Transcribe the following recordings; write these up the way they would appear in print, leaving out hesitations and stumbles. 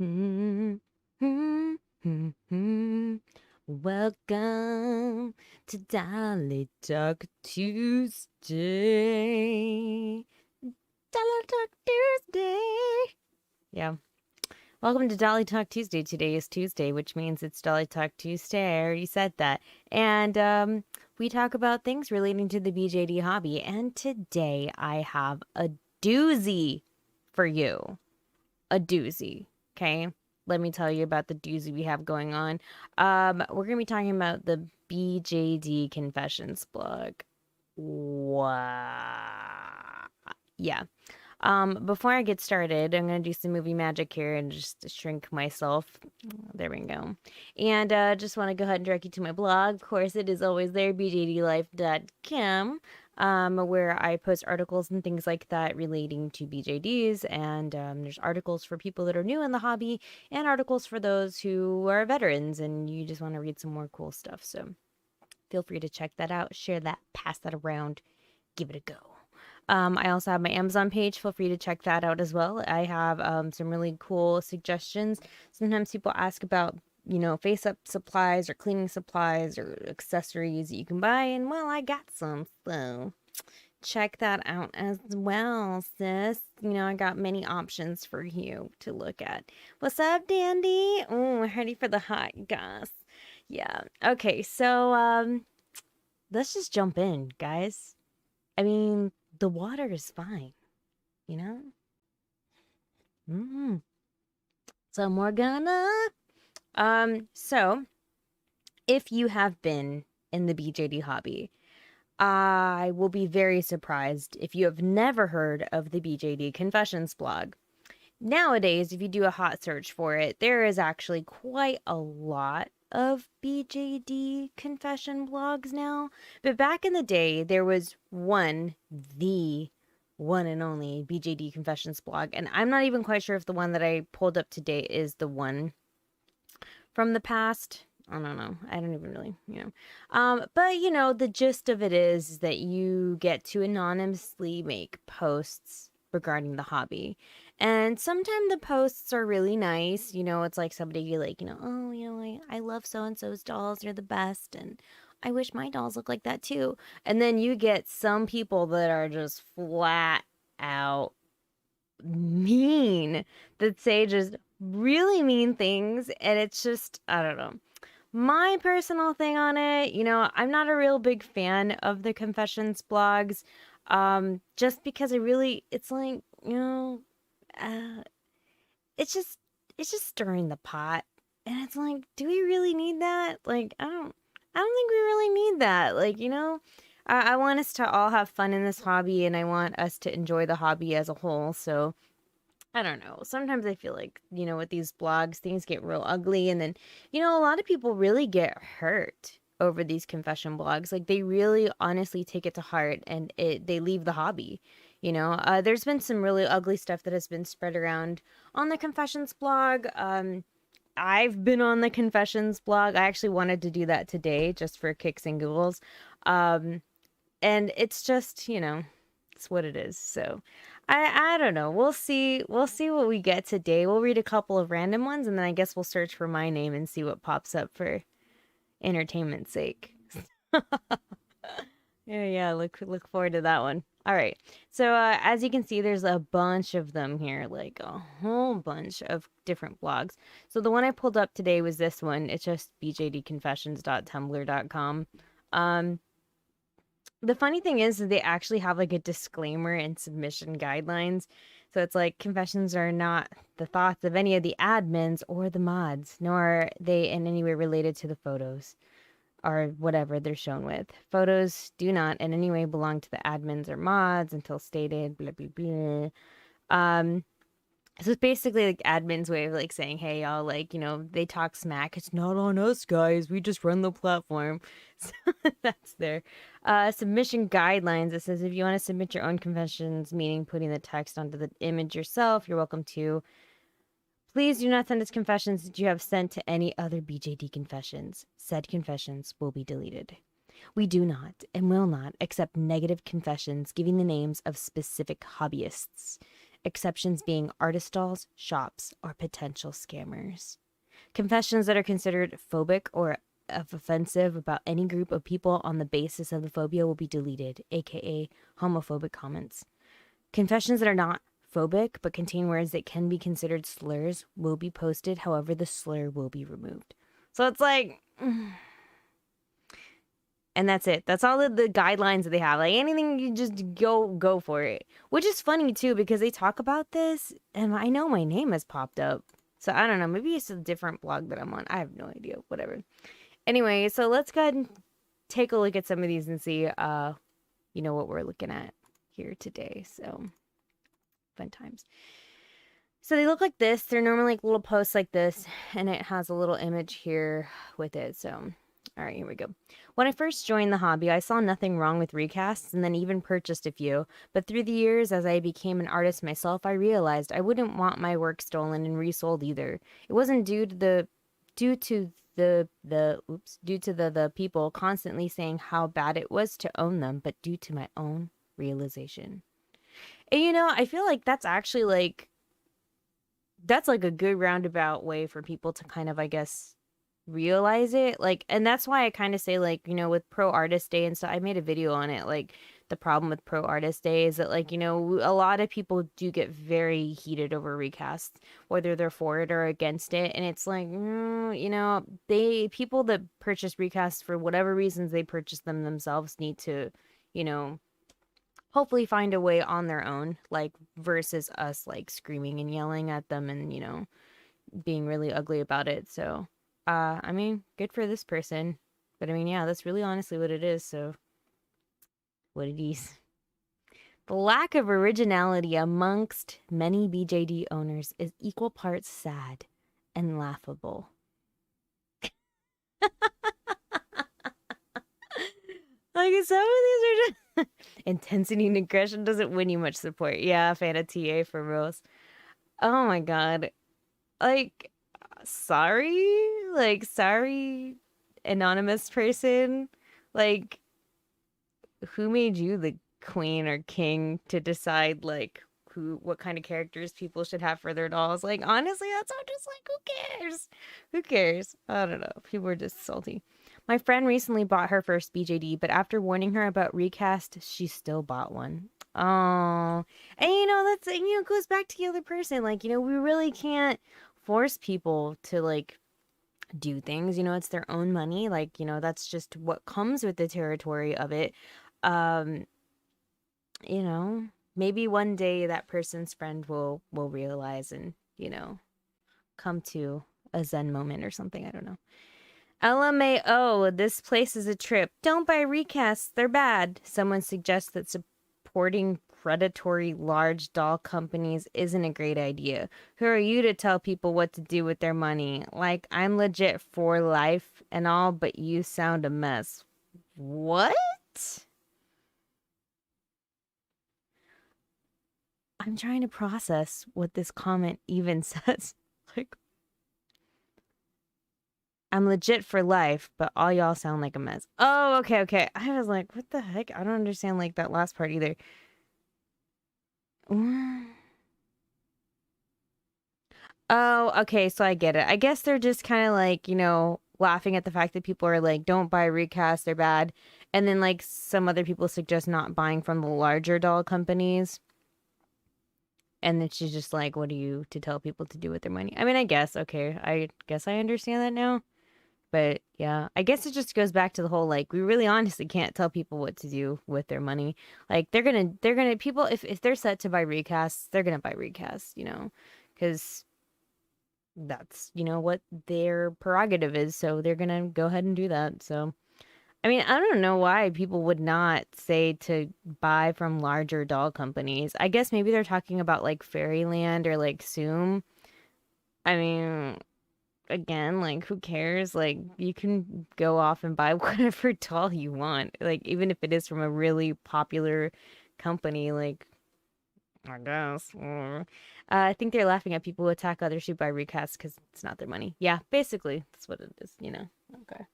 Welcome to Dolly Talk Tuesday. Dolly Talk Tuesday. Yeah. Welcome to Dolly Talk Tuesday. Today is Tuesday, which means it's Dolly Talk Tuesday. I already said that. And we talk about things relating to the BJD hobby. And today I have a doozy for you. A doozy. Okay? Let me tell you about the doozy we have going on. We're going to be talking about the BJD Confessions blog. Wow. Yeah. Before I get started, I'm going to do some movie magic here and just shrink myself. There we go. And just want to go ahead and direct you to my blog. Of course, it is always there, bjdlife.com, where I post articles and things like that relating to BJDs. And there's articles for people that are new in the hobby and articles for those who are veterans and you just want to read some more cool stuff. So feel free to check that out, share that, pass that around, give it a go. I also have my Amazon page. Feel free to check that out as well. I have some really cool suggestions. Sometimes people ask about, face-up supplies or cleaning supplies or accessories that you can buy. And, well, I got some, so check that out as well, sis. I got many options for you to look at. What's up, Dandy? Oh, ready for the hot goss. Yeah. Okay, so let's just jump in, guys. I mean, the water is fine, you know? So we're gonna... So, if you have been in the BJD hobby, I will be very surprised if you have never heard of the BJD Confessions blog. Nowadays, if you do a hot search for it, there is actually quite a lot of BJD confession blogs now. But back in the day, there was the one and only BJD Confessions blog. And I'm not even quite sure if the one that I pulled up today is the one from the past. I don't know. I don't even really, But, the gist of it is that you get to anonymously make posts regarding the hobby. And sometimes the posts are really nice. It's like somebody like, I love so-and-so's dolls. They're the best. And I wish my dolls look like that too. And then you get some people that are just flat out mean, that say just really mean things. And it's just, I don't know. My personal thing on it, I'm not a real big fan of the confessions blogs. Just because it's like, it's just stirring the pot. And it's like, do we really need that? Like, I don't think we really need that. Like, I want us to all have fun in this hobby and I want us to enjoy the hobby as a whole. So I don't know. Sometimes I feel like, with these blogs, things get real ugly. And then, a lot of people really get hurt over these confession blogs. Like, they really honestly take it to heart and they leave the hobby. There's been some really ugly stuff that has been spread around on the confessions blog. I've been on the confessions blog. I actually wanted to do that today just for kicks and giggles. And it's just, it's what it is. So I don't know. We'll see what we get today. We'll read a couple of random ones and then I guess we'll search for my name and see what pops up for entertainment's sake. Yeah, look forward to that one. All right. So as you can see, there's a bunch of them here, like a whole bunch of different blogs. So the one I pulled up today was this one. It's just bjdconfessions.tumblr.com. The funny thing is that they actually have like a disclaimer and submission guidelines. So it's like, confessions are not the thoughts of any of the admins or the mods, nor are they in any way related to the photos or whatever they're shown with. Photos do not in any way belong to the admins or mods until stated, blah, blah, blah. So it's basically like admin's way of like saying, hey, y'all, like, they talk smack. It's not on us, guys. We just run the platform. So that's their submission guidelines. It says if you want to submit your own confessions, meaning putting the text onto the image yourself, you're welcome to. Please do not send us confessions that you have sent to any other BJD confessions. Said confessions will be deleted. We do not and will not accept negative confessions giving the names of specific hobbyists. exceptions being artist stalls, shops, or potential scammers. Confessions that are considered phobic or offensive about any group of people on the basis of the phobia will be deleted, aka homophobic comments. Confessions that are not phobic but contain words that can be considered slurs will be posted, however, the slur will be removed. So it's like, and that's it. That's all the guidelines that they have. Like anything, you just go for it. Which is funny too, because they talk about this, and I know my name has popped up. So I don't know. Maybe it's a different blog that I'm on. I have no idea. Whatever. Anyway, so let's go ahead and take a look at some of these and see, what we're looking at here today. So fun times. So they look like this. They're normally like little posts like this, and it has a little image here with it. So, all right, here we go. When I first joined the hobby, I saw nothing wrong with recasts and then even purchased a few. But through the years, as I became an artist myself, I realized I wouldn't want my work stolen and resold either. It wasn't due to the people constantly saying how bad it was to own them, but due to my own realization. And I feel like that's actually like a good roundabout way for people to kind of, I guess, realize it. Like, and that's why I kind of say, like, with Pro Artist Day and stuff, I made a video on it. Like, the problem with Pro Artist Day is that, like, a lot of people do get very heated over recasts, whether they're for it or against it. And it's like, people that purchase recasts for whatever reasons they purchase them themselves need to, hopefully find a way on their own, like, versus us like screaming and yelling at them and being really ugly about it. So I mean, good for this person, but I mean, yeah, that's really honestly what it is. So what it is. The lack of originality amongst many BJD owners is equal parts sad and laughable. Like, some of these are just intensity and aggression doesn't win you much support. Yeah, fan of TA for Rose. Oh my god. Like, sorry, anonymous person. Like, who made you the queen or king to decide, like, what kind of characters people should have for their dolls? Like, honestly, that's all just like, who cares? Who cares? I don't know. People are just salty. My friend recently bought her first BJD, but after warning her about recast, she still bought one. Oh, and that's, goes back to the other person. Like, we really can't force people to, like, do things. It's their own money. Like, that's just what comes with the territory of it. Maybe one day that person's friend will realize and, come to a Zen moment or something. I don't know. LMAO, this place is a trip. Don't buy recasts. They're bad. Someone suggests that supporting predatory large doll companies isn't a great idea. Who are you to tell people what to do with their money? Like, I'm legit for life and all, but you sound a mess. What? I'm trying to process what this comment even says. Like, I'm legit for life, but all y'all sound like a mess. Oh, okay. I was like, what the heck? I don't understand, like, that last part either. Oh, okay, so I get it. I guess they're just kind of like, laughing at the fact that people are like, don't buy recasts, they're bad. And then, like, some other people suggest not buying from the larger doll companies. And then she's just like, what are you to tell people to do with their money? I mean, I guess, okay, I guess I understand that now. But yeah, I guess it just goes back to the whole, like, we really honestly can't tell people what to do with their money. Like, they're gonna, people, if they're set to buy recasts, they're gonna buy recasts, because that's, what their prerogative is. So they're gonna go ahead and do that. So, I mean, I don't know why people would not say to buy from larger doll companies. I guess maybe they're talking about, like, Fairyland or, like, Zoom. I mean, again, like, who cares? Like, you can go off and buy whatever doll you want, like, even if it is from a really popular company, like, I guess. I think they're laughing at people who attack others who buy recasts because it's not their money. Yeah, basically, that's what it is, Okay.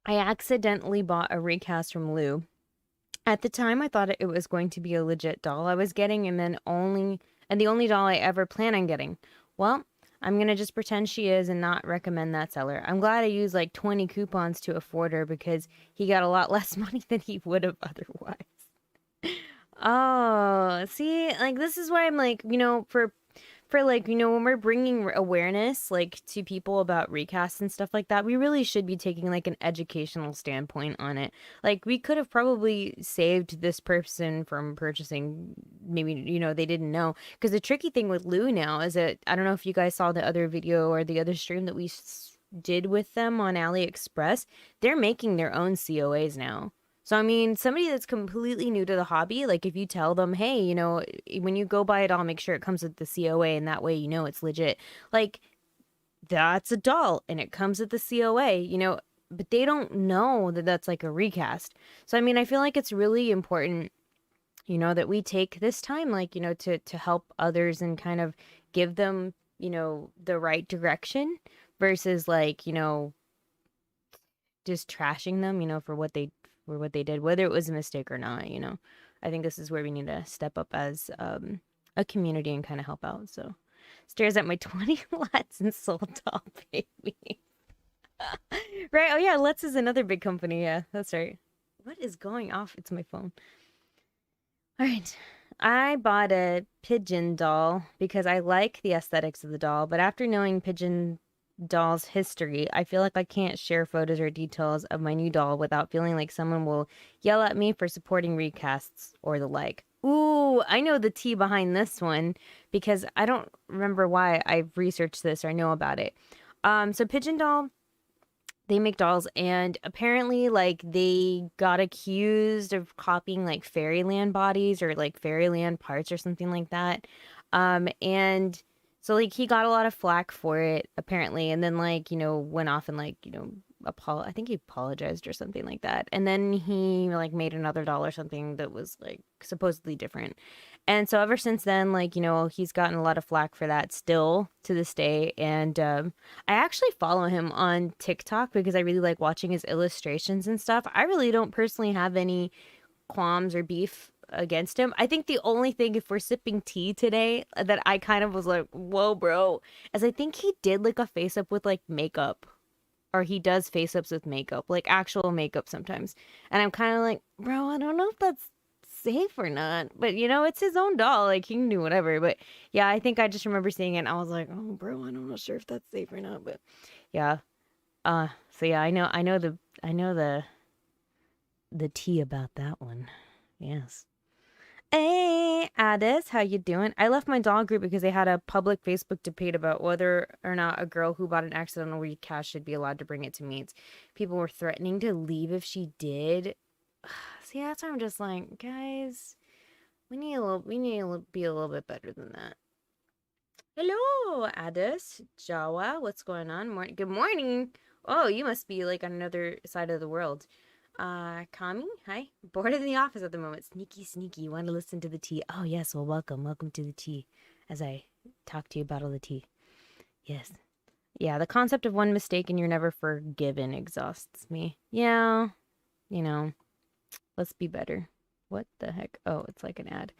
I accidentally bought a recast from Lou. At the time, I thought it was going to be a legit doll I was getting, and the only doll I ever plan on getting. Well, I'm gonna just pretend she is and not recommend that seller. I'm glad I used like 20 coupons to afford her because he got a lot less money than he would have otherwise. Oh, see, like this is why I'm like, for like, when we're bringing awareness like to people about recasts and stuff like that, we really should be taking like an educational standpoint on it. Like we could have probably saved this person from purchasing, maybe, they didn't know. Because the tricky thing with Lou now is that I don't know if you guys saw the other video or the other stream that we did with them on AliExpress. They're making their own COAs now. So, I mean, somebody that's completely new to the hobby, like if you tell them, hey, when you go buy a doll, make sure it comes with the COA and that way you know it's legit. Like, that's a doll and it comes with the COA, but they don't know that that's like a recast. So, I mean, I feel like it's really important, that we take this time, like, to help others and kind of give them, the right direction versus like, just trashing them, for what they did, whether it was a mistake or not. I think this is where we need to step up as a community and kind of help out. So, stares at my 20 Let's and sold doll baby. Right? Oh yeah, Let's is another big company. Yeah, that's right. What is going off? It's my phone. All right. I bought a pigeon doll because I like the aesthetics of the doll, but after knowing pigeon doll's history, I feel like I can't share photos or details of my new doll without feeling like someone will yell at me for supporting recasts or the like. Ooh, I know the tea behind this one because I don't remember why I've researched this or know about it. So Pigeon Doll, they make dolls and apparently like they got accused of copying like Fairyland bodies or like Fairyland parts or something like that. And so like he got a lot of flack for it apparently and then like, went off and like, I think he apologized or something like that. And then he like made another doll or something that was like supposedly different. And so ever since then, like, he's gotten a lot of flack for that still to this day. And I actually follow him on TikTok because I really like watching his illustrations and stuff. I really don't personally have any qualms or beef against him. I think the only thing, if we're sipping tea today, that I kind of was like, whoa, bro, is I think he did like a face up with like makeup. Or he does face ups with makeup, like actual makeup sometimes. And I'm kind of like, bro, I don't know if that's safe or not. But it's his own doll. Like he can do whatever. But yeah, I think I just remember seeing it and I was like, oh bro, I'm not sure if that's safe or not. But yeah. So yeah, I know the tea about that one. Yes. Hey, Addis, how you doing? I left my doll group because they had a public Facebook debate about whether or not a girl who bought an accidental recast should be allowed to bring it to meets. People were threatening to leave if she did. See, that's why I'm just like, guys, we need to be a little bit better than that. Hello, Addis, Jawa, what's going on? Good morning. Oh, you must be like on another side of the world. Kami, hi. Bored in the office at the moment. Sneaky, sneaky. You want to listen to the tea? Oh, yes. Well, welcome. Welcome to the tea as I talk to you about all the tea. Yes. Yeah, the concept of one mistake and you're never forgiven exhausts me. Yeah, let's be better. What the heck? Oh, it's like an ad.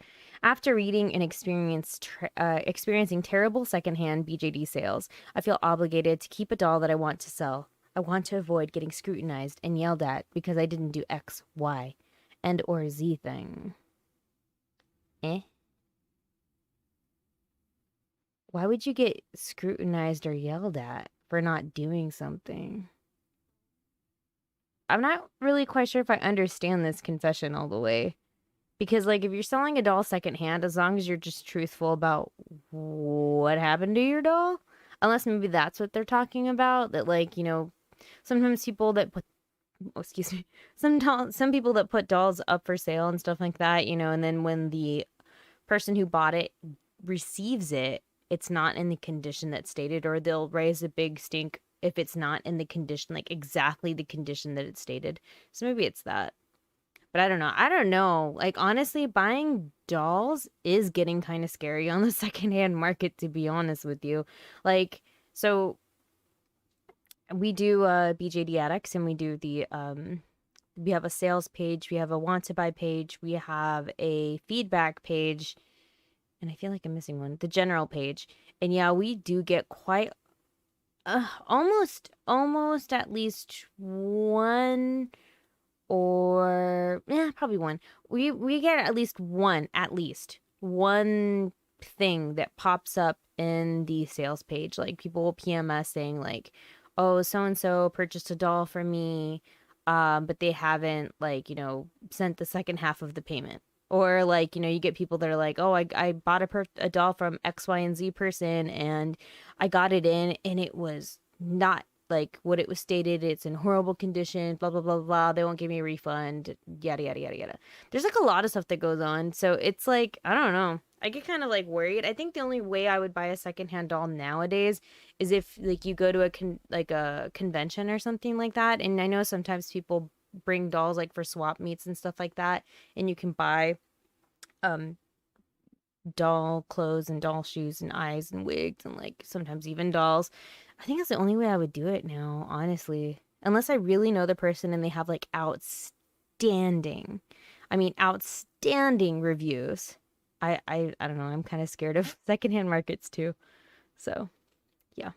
After reading and experiencing terrible secondhand BJD sales, I feel obligated to keep a doll that I want to sell. I want to avoid getting scrutinized and yelled at because I didn't do X, Y, and or Z thing. Why would you get scrutinized or yelled at for not doing something? I'm not really quite sure if I understand this confession all the way. Because, like, if you're selling a doll secondhand, as long as you're just truthful about what happened to your doll, unless maybe that's what they're talking about, that, like, sometimes people that put, oh, excuse me, some people that put dolls up for sale and stuff like that, and then when the person who bought it receives it, it's not in the condition that's stated, or they'll raise a big stink if it's not in the condition, like exactly the condition that it's stated. So maybe it's that. But I don't know. I don't know. Like, honestly, buying dolls is getting kind of scary on the secondhand market, to be honest with you. Like, so we do BJD Addicts and we do the We have a sales page, we have a want to buy page, we have a feedback page, and I feel like I'm missing one, the general page. And yeah, we do get quite almost at least one, or yeah, probably one. We get at least one thing that pops up in the sales page. Like people will PM us saying like, "Oh, so and so purchased a doll for me, but they haven't like sent the second half of the payment." Or like you get people that are like, "Oh, I bought a doll from X, Y, and Z person, and I got it in, and it was not like what it was stated. It's in horrible condition, blah blah blah blah. They won't give me a refund, yada yada yada yada." There's like a lot of stuff that goes on, so it's like I don't know. I get kind of like worried. I think the only way I would buy a secondhand doll nowadays is if like you go to a convention or something like that. And I know sometimes people bring dolls like for swap meets and stuff like that, and you can buy um doll clothes and doll shoes and eyes and wigs and like sometimes even dolls. I think that's the only way I would do it now, honestly. Unless I really know the person and they have like outstanding reviews. I don't know. I'm kind of scared of secondhand markets too. So, yeah.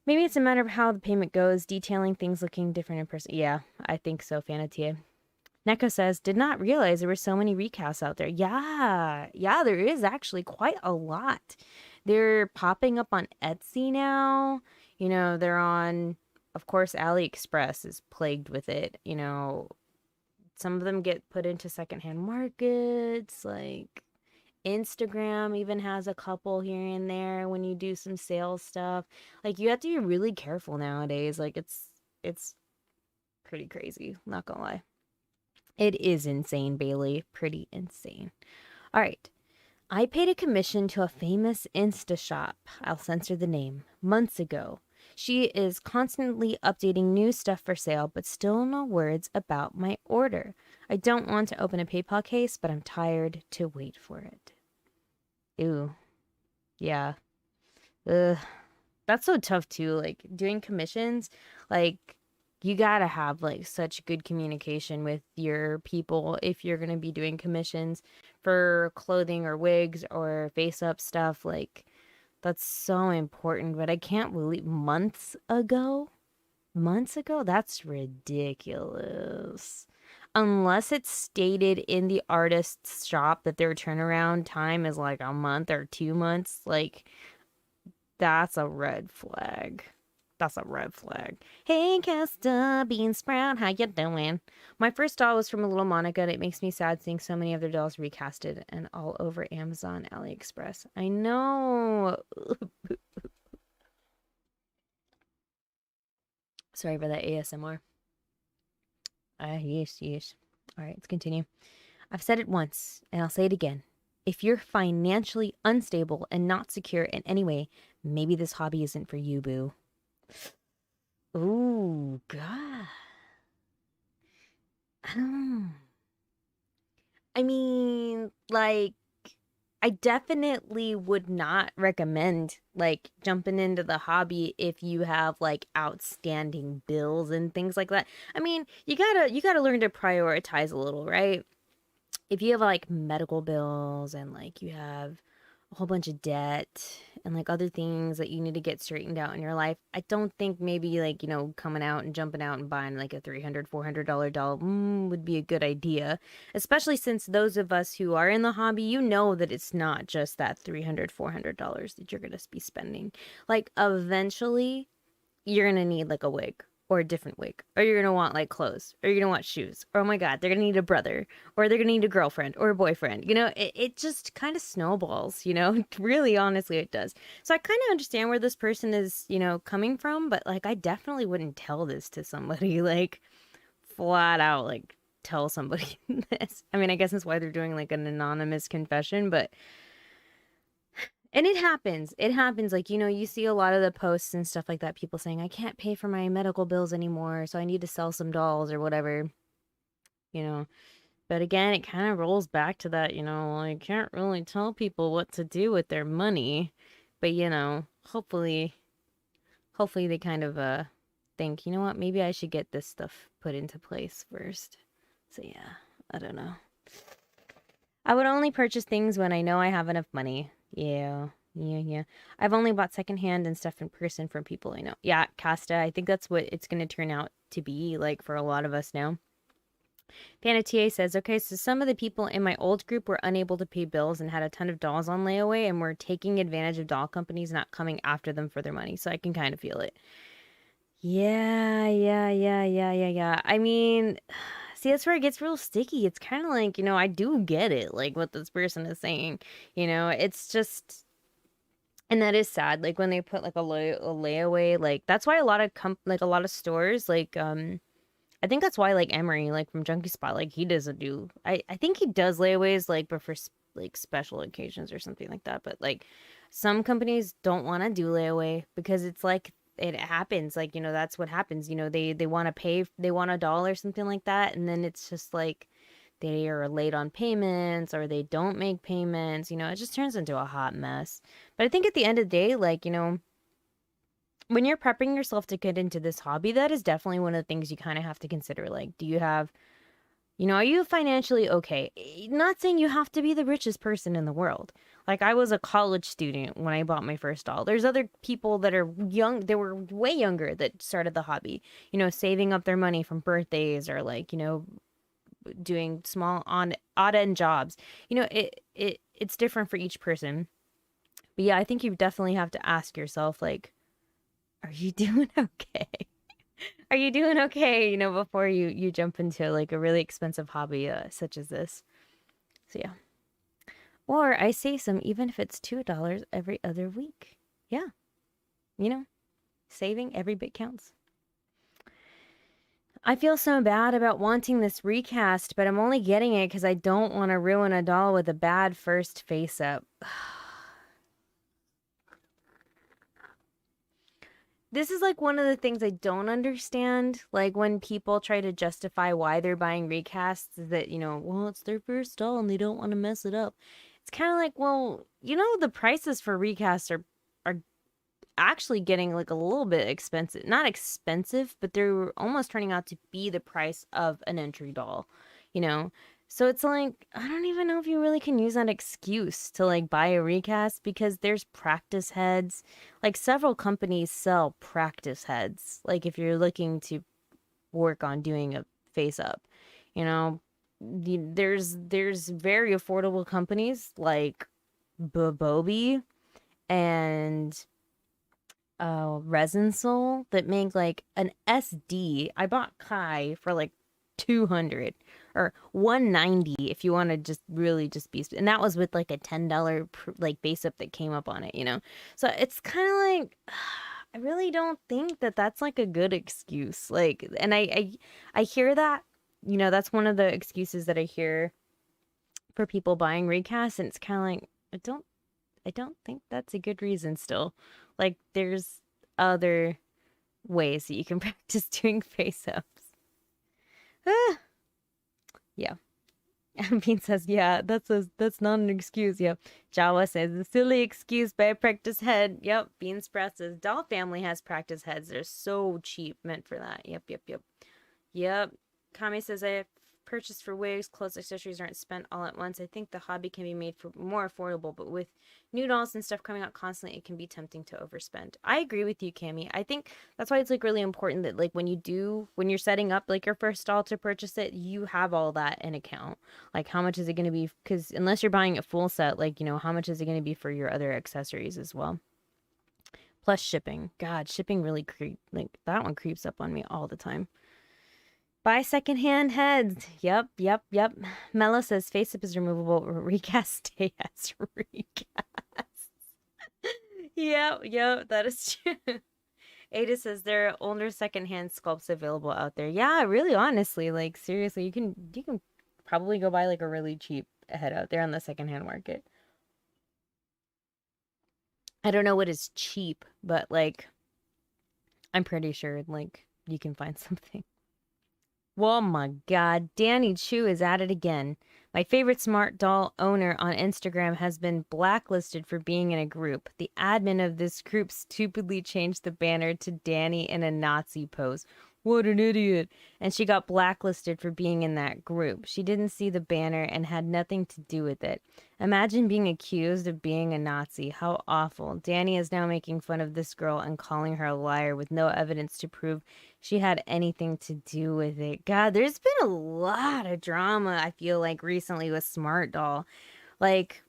Maybe it's a matter of how the payment goes, detailing things looking different in person. Yeah, I think so, Fanatia. Neko says, did not realize there were so many recasts out there. Yeah, there is actually quite a lot. They're popping up on Etsy now. They're on, of course, AliExpress is plagued with it. Some of them get put into secondhand markets. Like Instagram even has a couple here and there when you do some sales stuff. Like you have to be really careful nowadays. Like it's pretty crazy, not gonna lie. It is insane, Bailey. Pretty insane. All right. I paid a commission to a famous Insta shop. I'll censor the name. Months ago. She is constantly updating new stuff for sale, but still no words about my order. I don't want to open a PayPal case, but I'm tired to wait for it. Ew. Yeah. Ugh. That's so tough too. Like doing commissions, like you gotta have like such good communication with your people if you're gonna be doing commissions for clothing or wigs or face up stuff. Like that's so important. But I can't believe months ago, that's ridiculous. Unless it's stated in the artist's shop that their turnaround time is like a month or 2 months, like that's a red flag. That's a red flag. Hey, Casta Bean Sprout, how you doing? My first doll was from a little Monica, and it makes me sad seeing so many of their dolls recasted and all over Amazon, AliExpress. I know. Sorry for that ASMR. Yes. All right, let's continue. I've said it once, and I'll say it again. If you're financially unstable and not secure in any way, maybe this hobby isn't for you, boo. Ooh, God. I mean, like, I definitely would not recommend like jumping into the hobby if you have like outstanding bills and things like that. I mean, you gotta learn to prioritize a little, right? If you have like medical bills and like you have a whole bunch of debt and like other things that you need to get straightened out in your life, I don't think maybe like, coming out and jumping out and buying like a $300, $400 doll would be a good idea. Especially since those of us who are in the hobby, you know that it's not just that $300, $400 that you're going to be spending. Like eventually you're gonna need like a wig or a different wig, or you're gonna want like clothes, or you're gonna want shoes, or oh my god, they're gonna need a brother, or they're gonna need a girlfriend or a boyfriend. It just kind of snowballs, really honestly it does. So I kind of understand where this person is, coming from, but like I definitely wouldn't tell this to somebody, like flat out, like tell somebody this. I mean, I guess that's why they're doing like an anonymous confession, but and it happens. It happens. Like, you see a lot of the posts and stuff like that. People saying, I can't pay for my medical bills anymore, so I need to sell some dolls or whatever. You know. But again, it kind of rolls back to that, I can't really tell people what to do with their money. But, hopefully they kind of think, you know what, maybe I should get this stuff put into place first. So yeah, I don't know. I would only purchase things when I know I have enough money. Yeah. Yeah. I've only bought secondhand and stuff in person from people I know. Yeah, Casta, I think that's what it's going to turn out to be like for a lot of us now. Panatier says, okay, so some of the people in my old group were unable to pay bills and had a ton of dolls on layaway and were taking advantage of doll companies not coming after them for their money. So I can kind of feel it. Yeah. I mean, see, that's where it gets real sticky. It's kind of like, I do get it, like what this person is saying. It's just, and that is sad. Like when they put like a layaway, like that's why a lot of like a lot of stores, like I think that's why like Emery, like from Junkie Spot, like he doesn't do. I think he does layaways, like but for like special occasions or something like that. But like some companies don't want to do layaway because it's like it happens. Like that's what happens. They want to pay, they want a doll or something like that, and then it's just like they are late on payments or they don't make payments. It just turns into a hot mess. But I think at the end of the day, like when you're prepping yourself to get into this hobby, that is definitely one of the things you kind of have to consider. Like, do you have, are you financially okay? Not saying you have to be the richest person in the world. Like, I was a college student when I bought my first doll. There's other people that are young, they were way younger that started the hobby, saving up their money from birthdays or like, doing small odd end jobs. It's different for each person. But yeah, I think you definitely have to ask yourself, like, are you doing okay? Are you doing okay, before you jump into like a really expensive hobby such as this? So yeah. Or I say some, even if it's $2 every other week. Yeah. Saving every bit counts. I feel so bad about wanting this recast, but I'm only getting it because I don't want to ruin a doll with a bad first face up. This is like one of the things I don't understand. Like when people try to justify why they're buying recasts, that, well, it's their first doll and they don't want to mess it up. It's kind of like, well, the prices for recasts are actually getting like a little bit expensive. Not expensive, but they're almost turning out to be the price of an entry doll, you know? So it's like, I don't even know if you really can use that excuse to like buy a recast because there's practice heads. Like several companies sell practice heads. Like if you're looking to work on doing a face up, you know, there's very affordable companies like Bobi and Resin Soul that make like an SD. I bought Kai for like 200 or 190 if you want to just really just be, and that was with like a $10 like base up that came up on it, so it's kind of like I really don't think that that's like a good excuse, like, and I hear that, that's one of the excuses that I hear for people buying recasts, and it's kind of like I don't think that's a good reason still. Like there's other ways that you can practice doing face ups. Yeah. Bean says, yeah, that's not an excuse. Yep. Jawa says, a silly excuse by a practice head. Yep. Bean Sprout says, Doll Family has practice heads. They're so cheap, meant for that. Yep. Kami says, I have purchased for wigs, clothes, accessories aren't spent all at once. I think the hobby can be made for more affordable, but with new dolls and stuff coming out constantly, it can be tempting to overspend. I agree with you, Cami. I think that's why it's like really important that like when you're setting up like your first doll to purchase it, you have all that in account. Like how much is it going to be? Because unless you're buying a full set, like, how much is it going to be for your other accessories as well? Plus shipping. God, shipping really like that one creeps up on me all the time. Buy secondhand heads. Yep. Mello says face up is removable. Recast stay as recast. Yep, that is true. Ada says there are older secondhand sculpts available out there. Yeah, really, honestly, like seriously, you can probably go buy like a really cheap head out there on the secondhand market. I don't know what is cheap, but like I'm pretty sure like you can find something. Oh my God, Danny Chu is at it again. My favorite smart doll owner on Instagram has been blacklisted for being in a group. The admin of this group stupidly changed the banner to Danny in a Nazi pose. What an idiot. And she got blacklisted for being in that group. She didn't see the banner and had nothing to do with it. Imagine being accused of being a Nazi. How awful. Danny is now making fun of this girl and calling her a liar with no evidence to prove she had anything to do with it. God, there's been a lot of drama, I feel like, recently with Smart Doll. Like,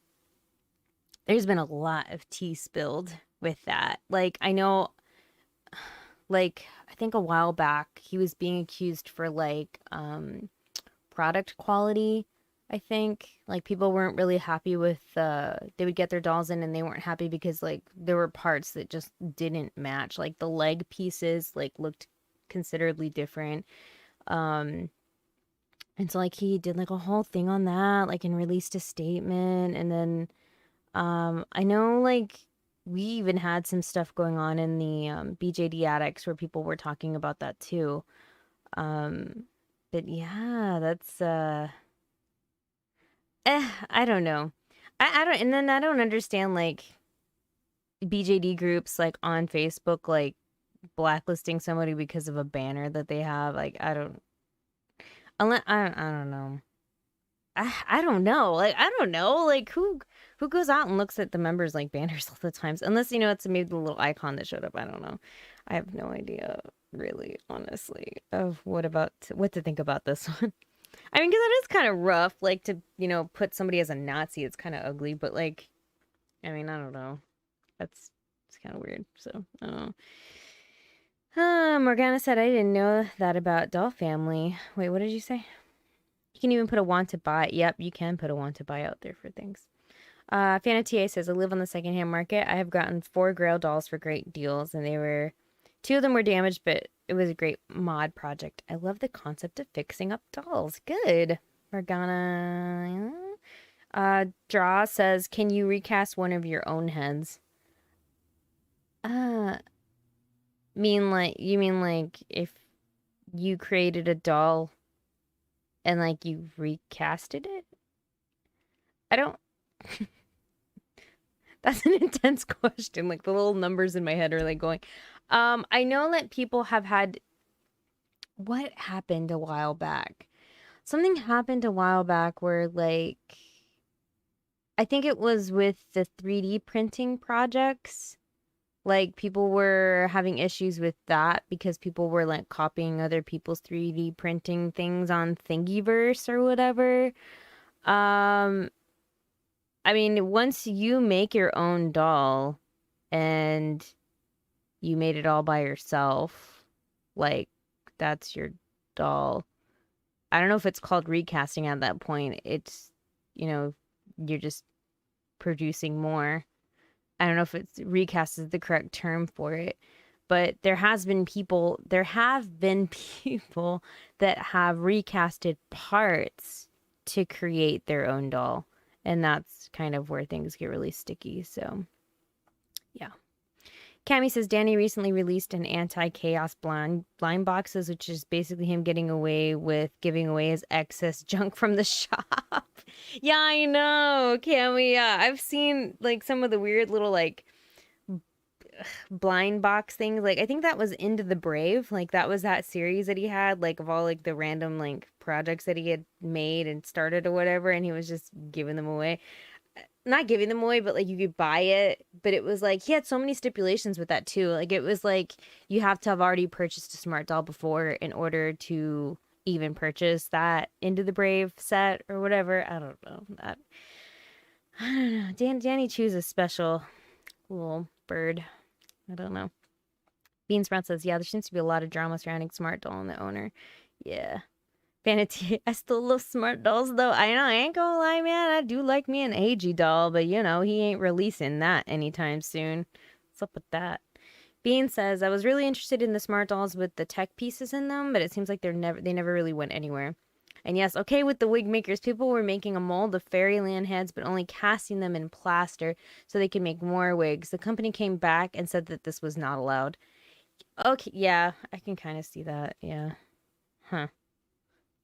there's been a lot of tea spilled with that. Like, I know, like, I think a while back he was being accused for like product quality. I think like people weren't really happy with they would get their dolls in and they weren't happy because like there were parts that just didn't match. Like the leg pieces like looked considerably different. And so like he did like a whole thing on that, like, and released a statement. And then I know like we even had some stuff going on in the BJD addicts where people were talking about that too. Um, but yeah, that's I don't know. I don't, and then I don't understand like BJD groups like on Facebook like blacklisting somebody because of a banner that they have. Like I don't, unless I don't know. I don't know. Like I don't know. Like who goes out and looks at the members like banners all the times? Unless you know it's maybe the little icon that showed up. I don't know. I have no idea, really, honestly, of what to think about this one. I mean, because it is kind of rough, like to put somebody as a Nazi. It's kind of ugly, but like, I mean, I don't know. It's kind of weird. So I don't know. Morgana said I didn't know that about Doll Family. Wait, what did you say? You can even put a want to buy. Yep, you can put a want to buy out there for things. Fana TA says, I live on the secondhand market. I have gotten 4 Grail dolls for great deals, and 2 of them were damaged, but it was a great mod project. I love the concept of fixing up dolls. Good. Morgana. Draw says, can you recast one of your own heads? You mean like if you created a doll and like you recasted it? I don't. That's an intense question. Like the little numbers in my head are like going. I know that people have had. What happened a while back? Something happened a while back where like I think it was with the 3D printing projects. Like people were having issues with that because people were like copying other people's 3D printing things on Thingiverse or whatever. I mean, once you make your own doll and you made it all by yourself, like that's your doll. I don't know if it's called recasting at that point. It's, you're just producing more. I don't know if it's recast is the correct term for it, but there have been people that have recasted parts to create their own doll. And that's kind of where things get really sticky. So, yeah. Cammy says Danny recently released an anti-chaos blind boxes, which is basically him getting away with giving away his excess junk from the shop. Yeah, I know, Cammy. Yeah, I've seen like some of the weird little like blind box things. Like I think that was Into the Brave. Like that was that series that he had, like of all like the random like projects that he had made and started or whatever, and he was just giving them away. Not giving them away, but like you could buy it. But it was like he had so many stipulations with that too. Like it was like you have to have already purchased a Smart Doll before in order to even purchase that Into the Brave set or whatever. I don't know. I don't know. Danny Chu's a special little bird. I don't know. Bean Sprout says, yeah, there seems to be a lot of drama surrounding Smart Doll and the owner. Yeah. Vanity, I still love Smart Dolls, though. I know, I ain't gonna lie, man. I do like me an AG doll, but, he ain't releasing that anytime soon. What's up with that? Bean says, I was really interested in the Smart Dolls with the tech pieces in them, but it seems like they never really went anywhere. And yes, okay with the wig makers, people were making a mold of Fairyland heads, but only casting them in plaster so they could make more wigs. The company came back and said that this was not allowed. Okay, yeah, I can kind of see that, yeah. Huh.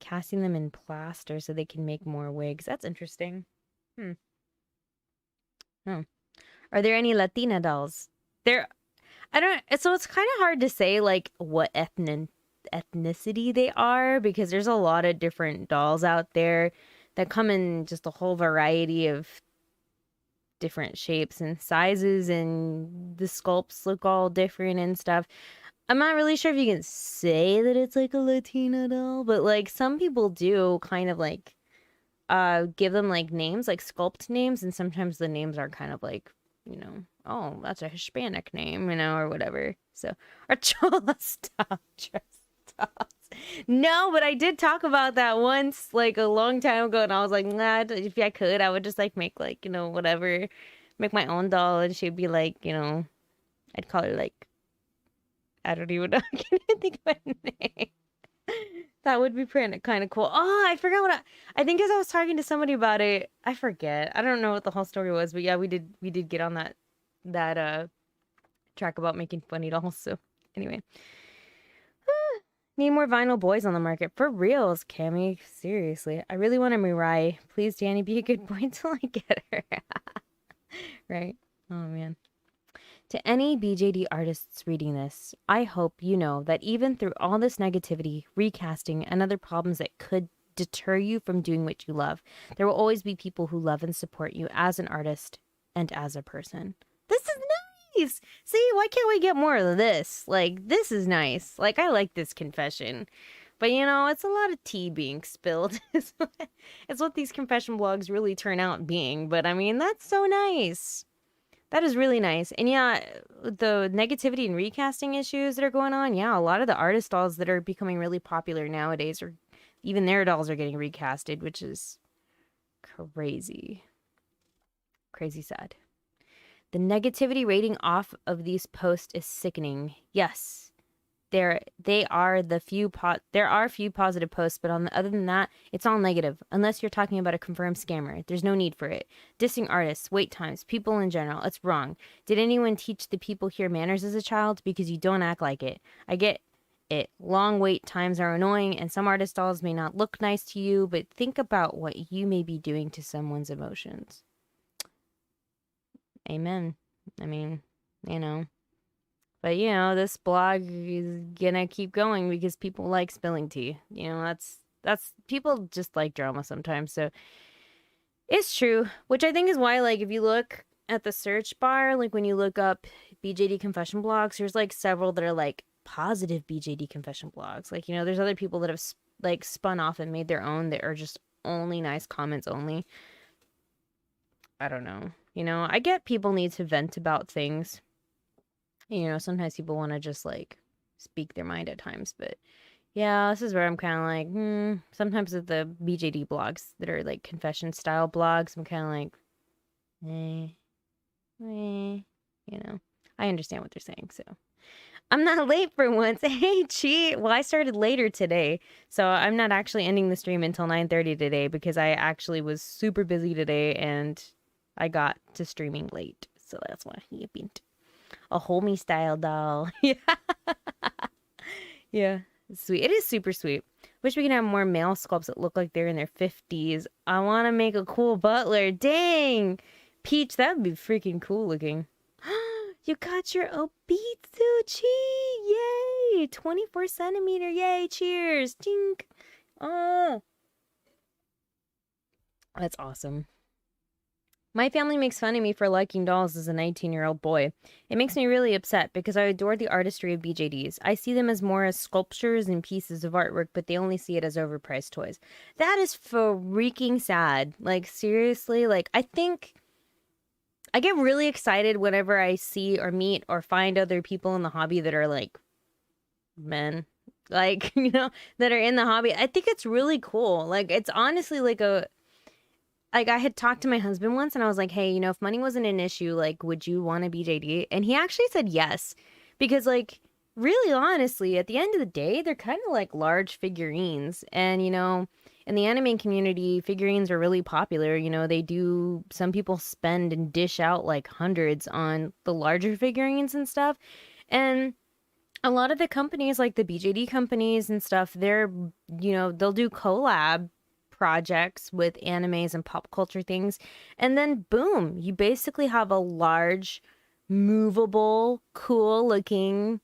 Casting them in plaster so they can make more wigs. That's interesting. Oh. Are there any Latina dolls? So it's kind of hard to say, like, what ethnicity they are, because there's a lot of different dolls out there that come in just a whole variety of different shapes and sizes, and the sculpts look all different and stuff. I'm not really sure if you can say that it's like a Latina doll, but like some people do kind of like give them like names, like sculpt names, and sometimes the names are kind of like, oh, that's a Hispanic name, or whatever. So, or Chola stop dress dolls. No, but I did talk about that once, like a long time ago, and I was like, nah, if I could, I would just like make like, whatever, make my own doll, and she'd be like, I'd call her like, I don't even know, I can't even think of a name. That would be kind of cool. Oh, I forgot I think as I was talking to somebody about it, I forget. I don't know what the whole story was, but yeah, we did get on that track about making funny dolls. So anyway, need more vinyl boys on the market for reals, Cammy. Seriously, I really want a Mirai. Please, Danny, be a good boy till I get her. Right? Oh man. To any BJD artists reading this, I hope you know that even through all this negativity, recasting, and other problems that could deter you from doing what you love, there will always be people who love and support you as an artist and as a person. This is nice! See, why can't we get more of this? Like, this is nice. Like, I like this confession. But, it's a lot of tea being spilled. It's what these confession blogs really turn out being. But, I mean, that's so nice. That is really nice. And yeah, the negativity and recasting issues that are going on, yeah, a lot of the artist dolls that are becoming really popular nowadays, or even their dolls are getting recasted, which is crazy. Crazy sad. The negativity rating off of these posts is sickening. Yes. There are few positive posts, but other than that, it's all negative. Unless you're talking about a confirmed scammer, there's no need for it. Dissing artists, wait times, people in general, it's wrong. Did anyone teach the people here manners as a child? Because you don't act like it. I get it. Long wait times are annoying, and some artist dolls may not look nice to you, but think about what you may be doing to someone's emotions. Amen. I mean, But, this blog is gonna keep going because people like spilling tea. That's people just like drama sometimes. So it's true, which I think is why, like, if you look at the search bar, like when you look up BJD confession blogs, there's like several that are like positive BJD confession blogs. Like, there's other people that have like spun off and made their own that are just only nice comments only. I don't know. I get people need to vent about things. Sometimes people want to just like speak their mind at times, but yeah, this is where I'm kind of like, sometimes with the BJD blogs that are like confession style blogs, I'm kind of like, I understand what they're saying. So I'm not late for once. Hey, cheat. Well, I started later today, so I'm not actually ending the stream until 9:30 today because I actually was super busy today and I got to streaming late. So that's why he happened. A homie style doll. Yeah. Yeah. Sweet. It is super sweet. Wish we could have more male sculpts that look like they're in their 50s. I want to make a cool butler. Dang. Peach, that would be freaking cool looking. You got your Obitsuchi. Yay. 24 centimeter. Yay. Cheers. Tink. Oh. That's awesome. My family makes fun of me for liking dolls as a 19-year-old boy. It makes me really upset because I adore the artistry of BJDs. I see them as more as sculptures and pieces of artwork, but they only see it as overpriced toys. That is freaking sad. Like, seriously, like, I think I get really excited whenever I see or meet or find other people in the hobby that are like men, like, that are in the hobby. I think it's really cool. Like, it's honestly like I had talked to my husband once and I was like, hey, if money wasn't an issue, like, would you want a BJD? And he actually said yes. Because, like, really honestly, at the end of the day, they're kind of like large figurines. And, in the anime community, figurines are really popular. Some people spend and dish out like hundreds on the larger figurines and stuff. And a lot of the companies, like the BJD companies and stuff, they'll do collab projects with animes and pop culture things, and then boom, you basically have a large, movable, cool looking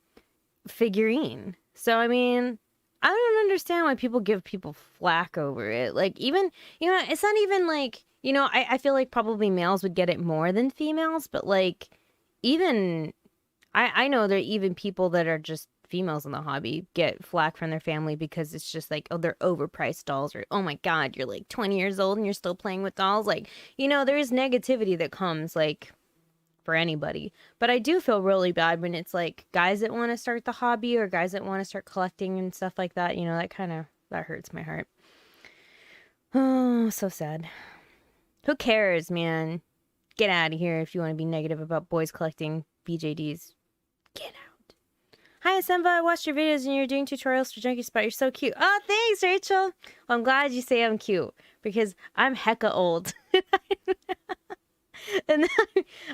figurine. So I mean, I don't understand why people give people flack over it. Like, even, it's not even like, I feel like probably males would get it more than females, but like, even, I know there are even people that are just females in the hobby get flack from their family because it's just like, oh, they're overpriced dolls, or oh my God, you're like 20 years old and you're still playing with dolls. Like, there is negativity that comes, like, for anybody. But I do feel really bad when it's like guys that want to start the hobby or guys that want to start collecting and stuff like that. That hurts my heart. Oh, so sad. Who cares, man? Get out of here if you want to be negative about boys collecting BJDs. Get out. Hi, Asenva. I watched your videos and you're doing tutorials for Junkie Spot. You're so cute. Oh, thanks, Rachel. Well, I'm glad you say I'm cute because I'm hecka old. And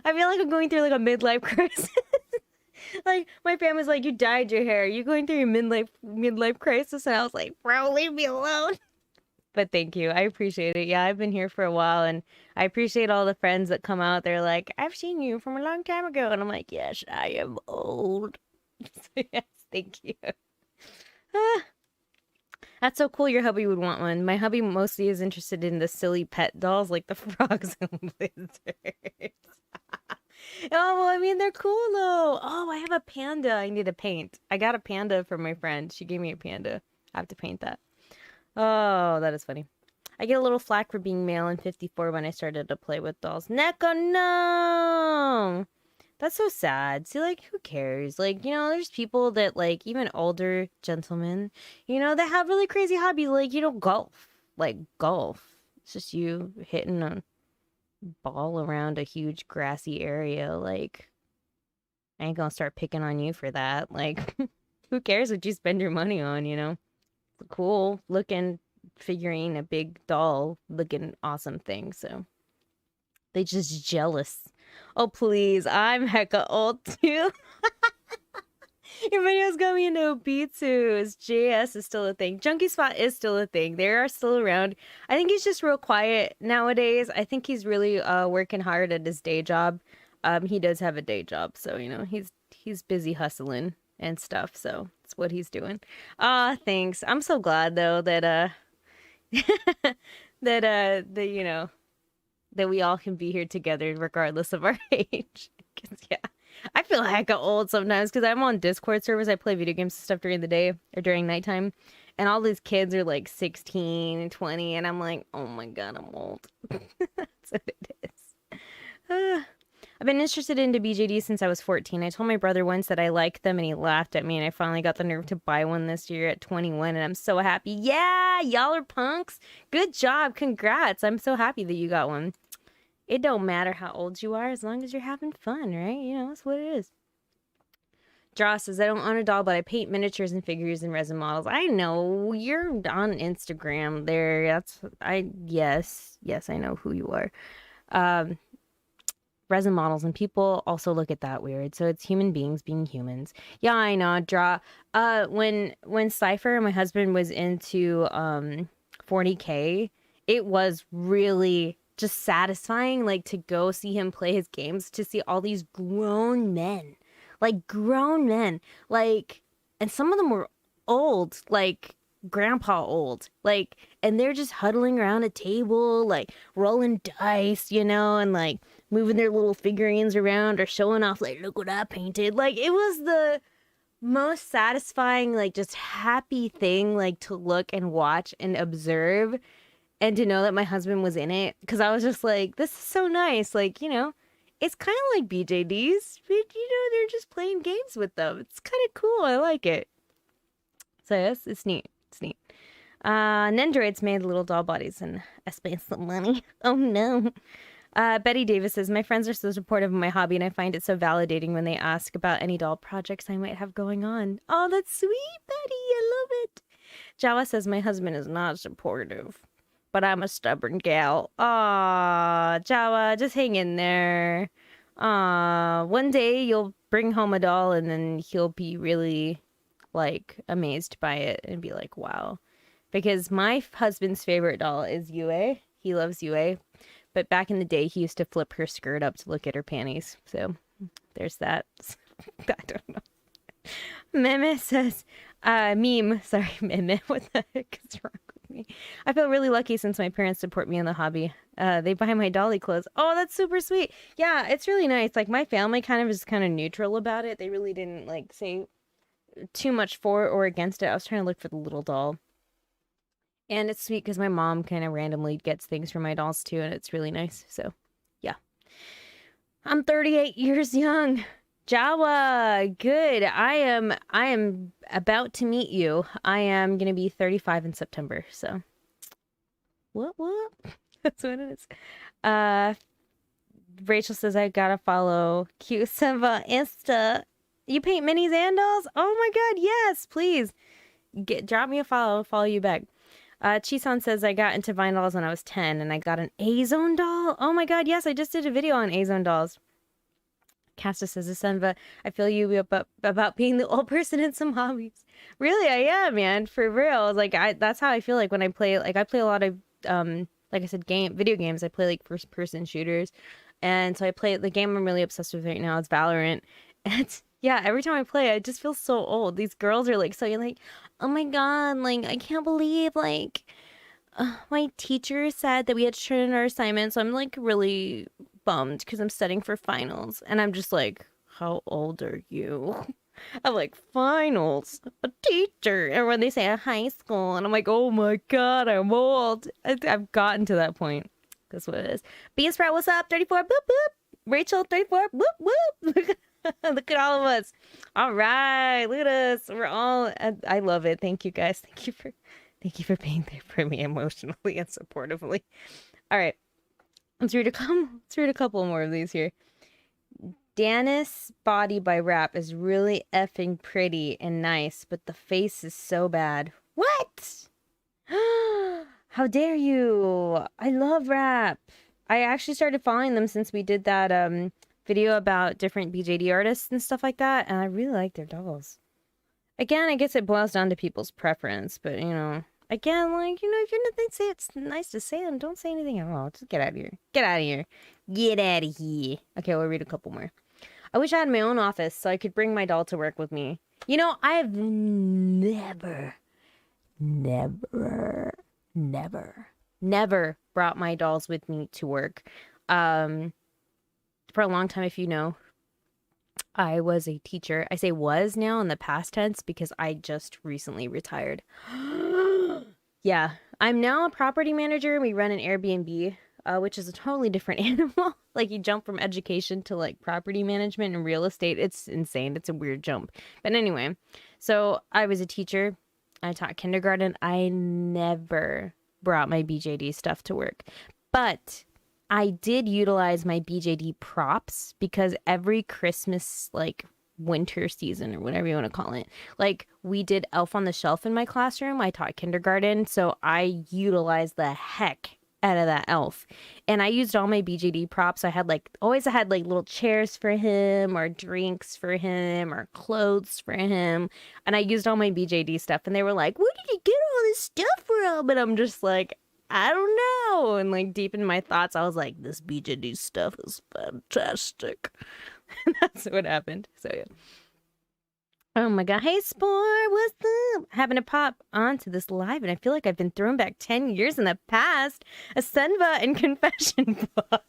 I feel like I'm going through like a midlife crisis. Like, my family's like, you dyed your hair. You going through your midlife crisis? And I was like, bro, leave me alone. But thank you. I appreciate it. Yeah, I've been here for a while, and I appreciate all the friends that come out. They're like, I've seen you from a long time ago. And I'm like, yes, I am old. So yes, thank you. That's so cool your hubby would want one. My hubby mostly is interested in the silly pet dolls like the frogs and lizards. Oh, well, I mean, they're cool though. Oh, I have a panda I need to paint. I got a panda from my friend. She gave me a panda. I have to paint that. Oh, that is funny. I get a little flack for being male and 54 when I started to play with dolls. Neko, no! That's so sad. See, like, who cares? Like, there's people that, like, even older gentlemen, that have really crazy hobbies, like, golf. Like, golf. It's just you hitting a ball around a huge grassy area. Like, I ain't gonna start picking on you for that. Like, who cares what you spend your money on, Cool looking figurine, a big doll looking awesome thing, so they just jealous. Oh, please. I'm hecka old, too. Your videos got me into Obitsus. JS is still a thing. Junkie Spot is still a thing. They are still around. I think he's just real quiet nowadays. I think he's really working hard at his day job. He does have a day job, so, he's busy hustling and stuff, so that's what he's doing. Thanks. I'm so glad, though, that, that we all can be here together regardless of our age. Cause yeah, I feel hecka old sometimes because I'm on Discord servers. I play video games and stuff during the day or during nighttime, and all these kids are like 16 and 20, and I'm like, oh my God, I'm old. That's what it is. I've been interested into BJD since I was 14. I told my brother once that I liked them, and he laughed at me, and I finally got the nerve to buy one this year at 21, and I'm so happy. Yeah, y'all are punks. Good job. Congrats. I'm so happy that you got one. It don't matter how old you are as long as you're having fun, right? That's what it is. Draw says, I don't own a doll, but I paint miniatures and figures and resin models. I know. You're on Instagram there. Yes, I know who you are. Resin models, and people also look at that weird. So it's human beings being humans. Yeah, I know. Draw. When Cypher, my husband, was into 40K, it was really just satisfying, like, to go see him play his games, to see all these grown men, like, and some of them were old, like grandpa old, like, and they're just huddling around a table, like rolling dice, and like moving their little figurines around or showing off, like, look what I painted. Like, it was the most satisfying, like, just happy thing, like, to look and watch and observe. And to know that my husband was in it, because I was just like, this is so nice. Like, it's kind of like BJDs, but, they're just playing games with them. It's kind of cool. I like it. So, yes, it's neat. It's neat. Nendroids made little doll bodies, and I spent some money. Oh, no. Betty Davis says, my friends are so supportive of my hobby, and I find it so validating when they ask about any doll projects I might have going on. Oh, that's sweet, Betty. I love it. Jawa says, my husband is not supportive, but I'm a stubborn gal. Aw, Jawa, just hang in there. One day you'll bring home a doll, and then he'll be really, like, amazed by it and be like, wow. Because my husband's favorite doll is Yue. He loves Yue. But back in the day, he used to flip her skirt up to look at her panties. So there's that. I don't know. Meme says, meme, sorry, meme, what the heck is wrong with me? I feel really lucky since my parents support me in the hobby. They buy my Dolly clothes. Oh, that's super sweet. Yeah, it's really nice. Like, my family kind of is kind of neutral about it. They really didn't, like, say too much for or against it. I was trying to look for the little doll. And it's sweet because my mom kind of randomly gets things for my dolls, too, and it's really nice. So, yeah. I'm 38 years young. Jawa, good. I am about to meet you. I am gonna be 35 in September, so what? That's what it is. Rachel says I gotta follow cute Asenva Insta. You paint minis and dolls? Oh my god, yes, please. Drop me a follow, I'll follow you back. Chisan says I got into Vine dolls when I was 10 and I got an A-Zone doll. Oh my god, yes, I just did a video on A-Zone dolls. Casta says, Asenva, I feel you about being the old person in some hobbies. Really, I am, man. For real. Like, that's how I feel like when I play. Like, I play a lot of, like I said, video games. I play, like, first-person shooters. And so I play, the game I'm really obsessed with right now is Valorant. And, yeah, every time I play, I just feel so old. These girls are, like, so you're like, oh my god, like, I can't believe, like, my teacher said that we had to turn in our assignments. So I'm, like, really bummed because I'm studying for finals and I'm just like, how old are you? I'm like, finals, a teacher. And when they say a high school, and I'm like, oh my god, I'm old. I've gotten to that point. That's what it is. Bean Sprout, what's up? 34, boop boop. Rachel, 34, boop boop. Look at all of us. All right, look at us. We're all. I love it. Thank you guys. Thank you for being there for me emotionally and supportively. All right. Let's read a couple more of these here. Danis body by Rap is really effing pretty and nice, but the face is so bad. What? How dare you? I love Rap. I actually started following them since we did that video about different BJD artists and stuff like that, and I really like their dolls. Again, I guess it boils down to people's preference, but you know. Again, like, you know, if you're nothing, say it's nice to say them. Don't say anything at all. Just get out of here. Get out of here. Get out of here. Okay, we'll read a couple more. I wish I had my own office so I could bring my doll to work with me. You know, I have never brought my dolls with me to work. For a long time, if you know, I was a teacher. I say was now in the past tense because I just recently retired. Yeah, I'm now a property manager. We run an Airbnb, which is a totally different animal. Like, you jump from education to, like, property management and real estate. It's insane. It's a weird jump. But anyway, so I was a teacher. I taught kindergarten. I never brought my BJD stuff to work. But I did utilize my BJD props because every Christmas, like, winter season or whatever you want to call it, like, we did Elf on the Shelf in my classroom. I taught kindergarten, so I utilized the heck out of that elf, and I used all my BJD props. I had always had little chairs for him or drinks for him or clothes for him, and I used all my BJD stuff, and they were like, where did you get all this stuff from? And I'm just like, I don't know. And like, deep in my thoughts, I was like, this BJD stuff is fantastic. That's what happened. So yeah. Oh my god. Hey Spore, what's up? Having to pop onto this live, and I feel like I've been thrown back 10 years in the past. Asenva and confession box.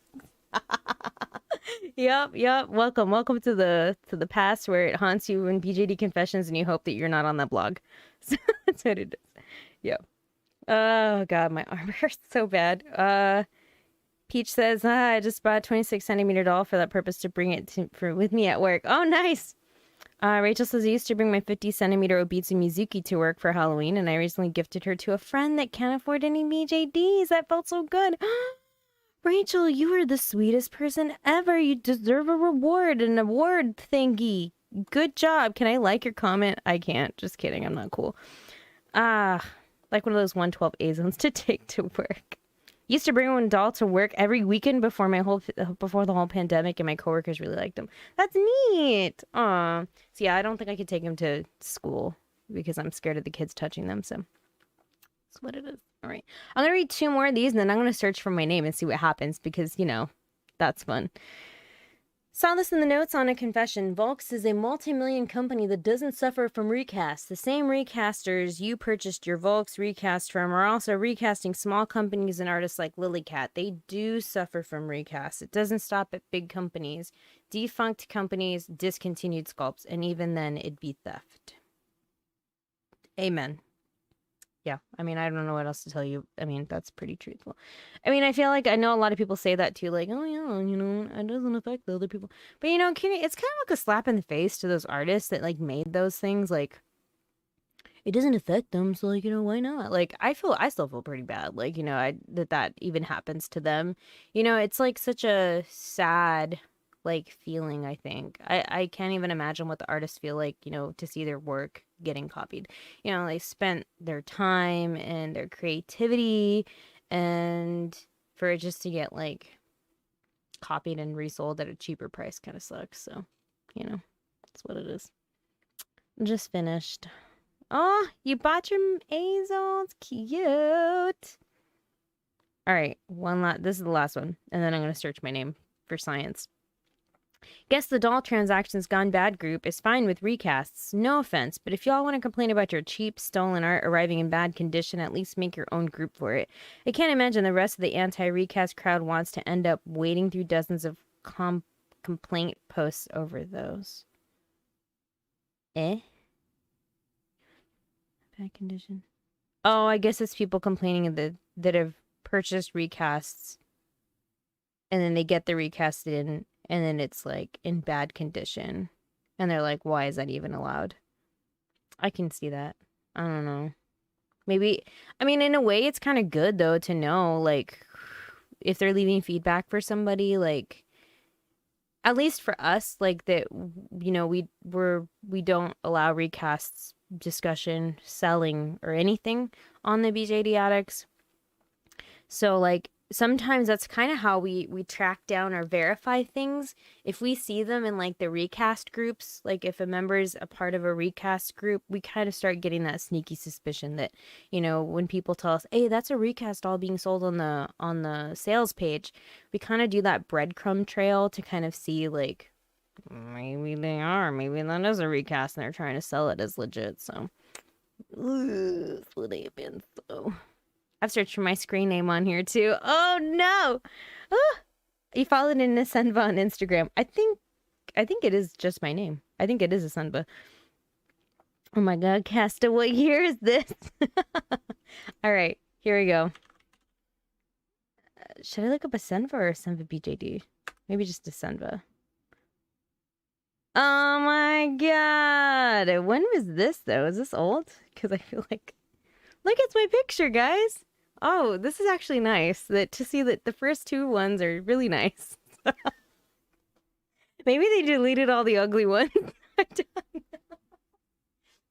Yep. Welcome to the past where it haunts you in BJD Confessions and you hope that you're not on that blog. So that's what it is. Yep. Oh god, my arm hurts so bad. Peach says, I just bought a 26 centimeter doll for that purpose to bring it with me at work. Oh, nice. Rachel says, I used to bring my 50 centimeter Obitsu Mizuki to work for Halloween, and I recently gifted her to a friend that can't afford any BJDs. That felt so good. Rachel, you are the sweetest person ever. You deserve a reward, an award thingy. Good job. Can I like your comment? I can't. Just kidding. I'm not cool. Like one of those 112 A-zones to take to work. Used to bring one doll to work every weekend before the whole pandemic, and my coworkers really liked them. That's neat. Aw. So yeah, I don't think I could take him to school because I'm scared of the kids touching them. So that's what it is. All right, I'm gonna read 2 more of these, and then I'm gonna search for my name and see what happens because, you know, that's fun. Saw this in the notes on a confession. Volks is a multi-million company that doesn't suffer from recasts. The same recasters you purchased your Volks recast from are also recasting small companies and artists like Lilycat. They do suffer from recasts. It doesn't stop at big companies. Defunct companies, discontinued sculpts, and even then it'd be theft. Amen. Yeah, I mean, I don't know what else to tell you. I mean, that's pretty truthful. I mean, I feel like I know a lot of people say that too, like, oh yeah, you know, it doesn't affect the other people. But you know, it's kind of like a slap in the face to those artists that like made those things. Like, it doesn't affect them, so like, you know, why not? Like, I still feel pretty bad, like, you know, that even happens to them. You know, it's like such a sad like feeling. I think I can't even imagine what the artists feel like, you know, to see their work getting copied. You know, they spent their time and their creativity, and for it just to get like copied and resold at a cheaper price kind of sucks. So, you know, that's what it is. Just finished. Oh, you bought your Azel. It's cute. All right, this is the last one, and then I'm gonna search my name for science. Guess the doll transactions gone bad group is fine with recasts. No offense, but if y'all want to complain about your cheap, stolen art arriving in bad condition, at least make your own group for it. I can't imagine the rest of the anti-recast crowd wants to end up wading through dozens of complaint posts over those. Bad condition. Oh, I guess it's people complaining that have purchased recasts, and then they get the recast in, and then it's like in bad condition, and they're like, why is that even allowed? I can see that. I don't know. Maybe, I mean, in a way, it's kind of good though to know, like, if they're leaving feedback for somebody, like, at least for us, like that, you know, we don't allow recasts, discussion, selling, or anything on the BJD Addicts. So like sometimes that's kind of how we track down or verify things. If we see them in like the recast groups, like if a member's a part of a recast group, we kind of start getting that sneaky suspicion that, you know, when people tell us, hey, that's a recast all being sold on the sales page, we kind of do that breadcrumb trail to kind of see like, maybe they are, maybe that is a recast and they're trying to sell it as legit. So that's what happens. So I've searched for my screen name on here too. Oh no! Oh, you followed in Asenva on Instagram. I think it is just my name. I think it is Asenva. Oh my god, Casta, what year is this? All right, here we go. Should I look up Asenva or AsenvaBJD? Maybe just Asenva. Oh my god! When was this though? Is this old? Because I feel like, look, it's my picture, guys. Oh, this is actually nice. To see that the first two ones are really nice. Maybe they deleted all the ugly ones. I don't know.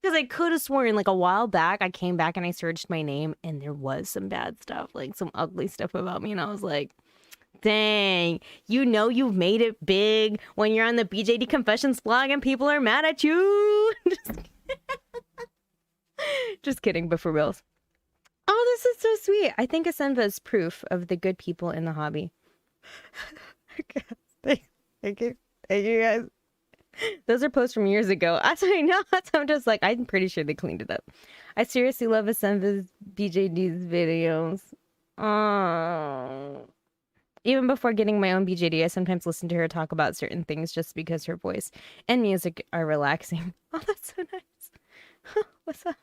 Because I could have sworn like a while back I came back and I searched my name and there was some bad stuff, like some ugly stuff about me, and I was like, dang, you know you've made it big when you're on the BJD Confessions blog and people are mad at you. Just kidding, but for reals. Oh, this is so sweet. I think Asenva is proof of the good people in the hobby. Thank you. Thank you, guys. Those are posts from years ago. I know. I'm just like, I'm pretty sure they cleaned it up. I seriously love Asenva's BJD's videos. Oh. Even before getting my own BJD, I sometimes listen to her talk about certain things just because her voice and music are relaxing. Oh, that's so nice. What's up?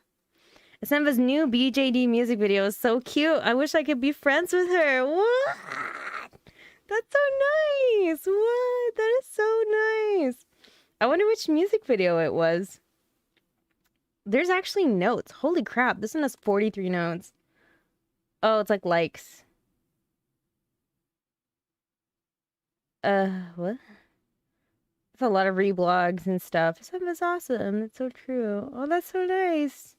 Asenva's new BJD music video is so cute. I wish I could be friends with her. What? That's so nice. What? That is so nice. I wonder which music video it was. There's actually notes. Holy crap. This one has 43 notes. Oh, it's like likes. What? It's a lot of reblogs and stuff. Asenva's awesome. That's so true. Oh, that's so nice.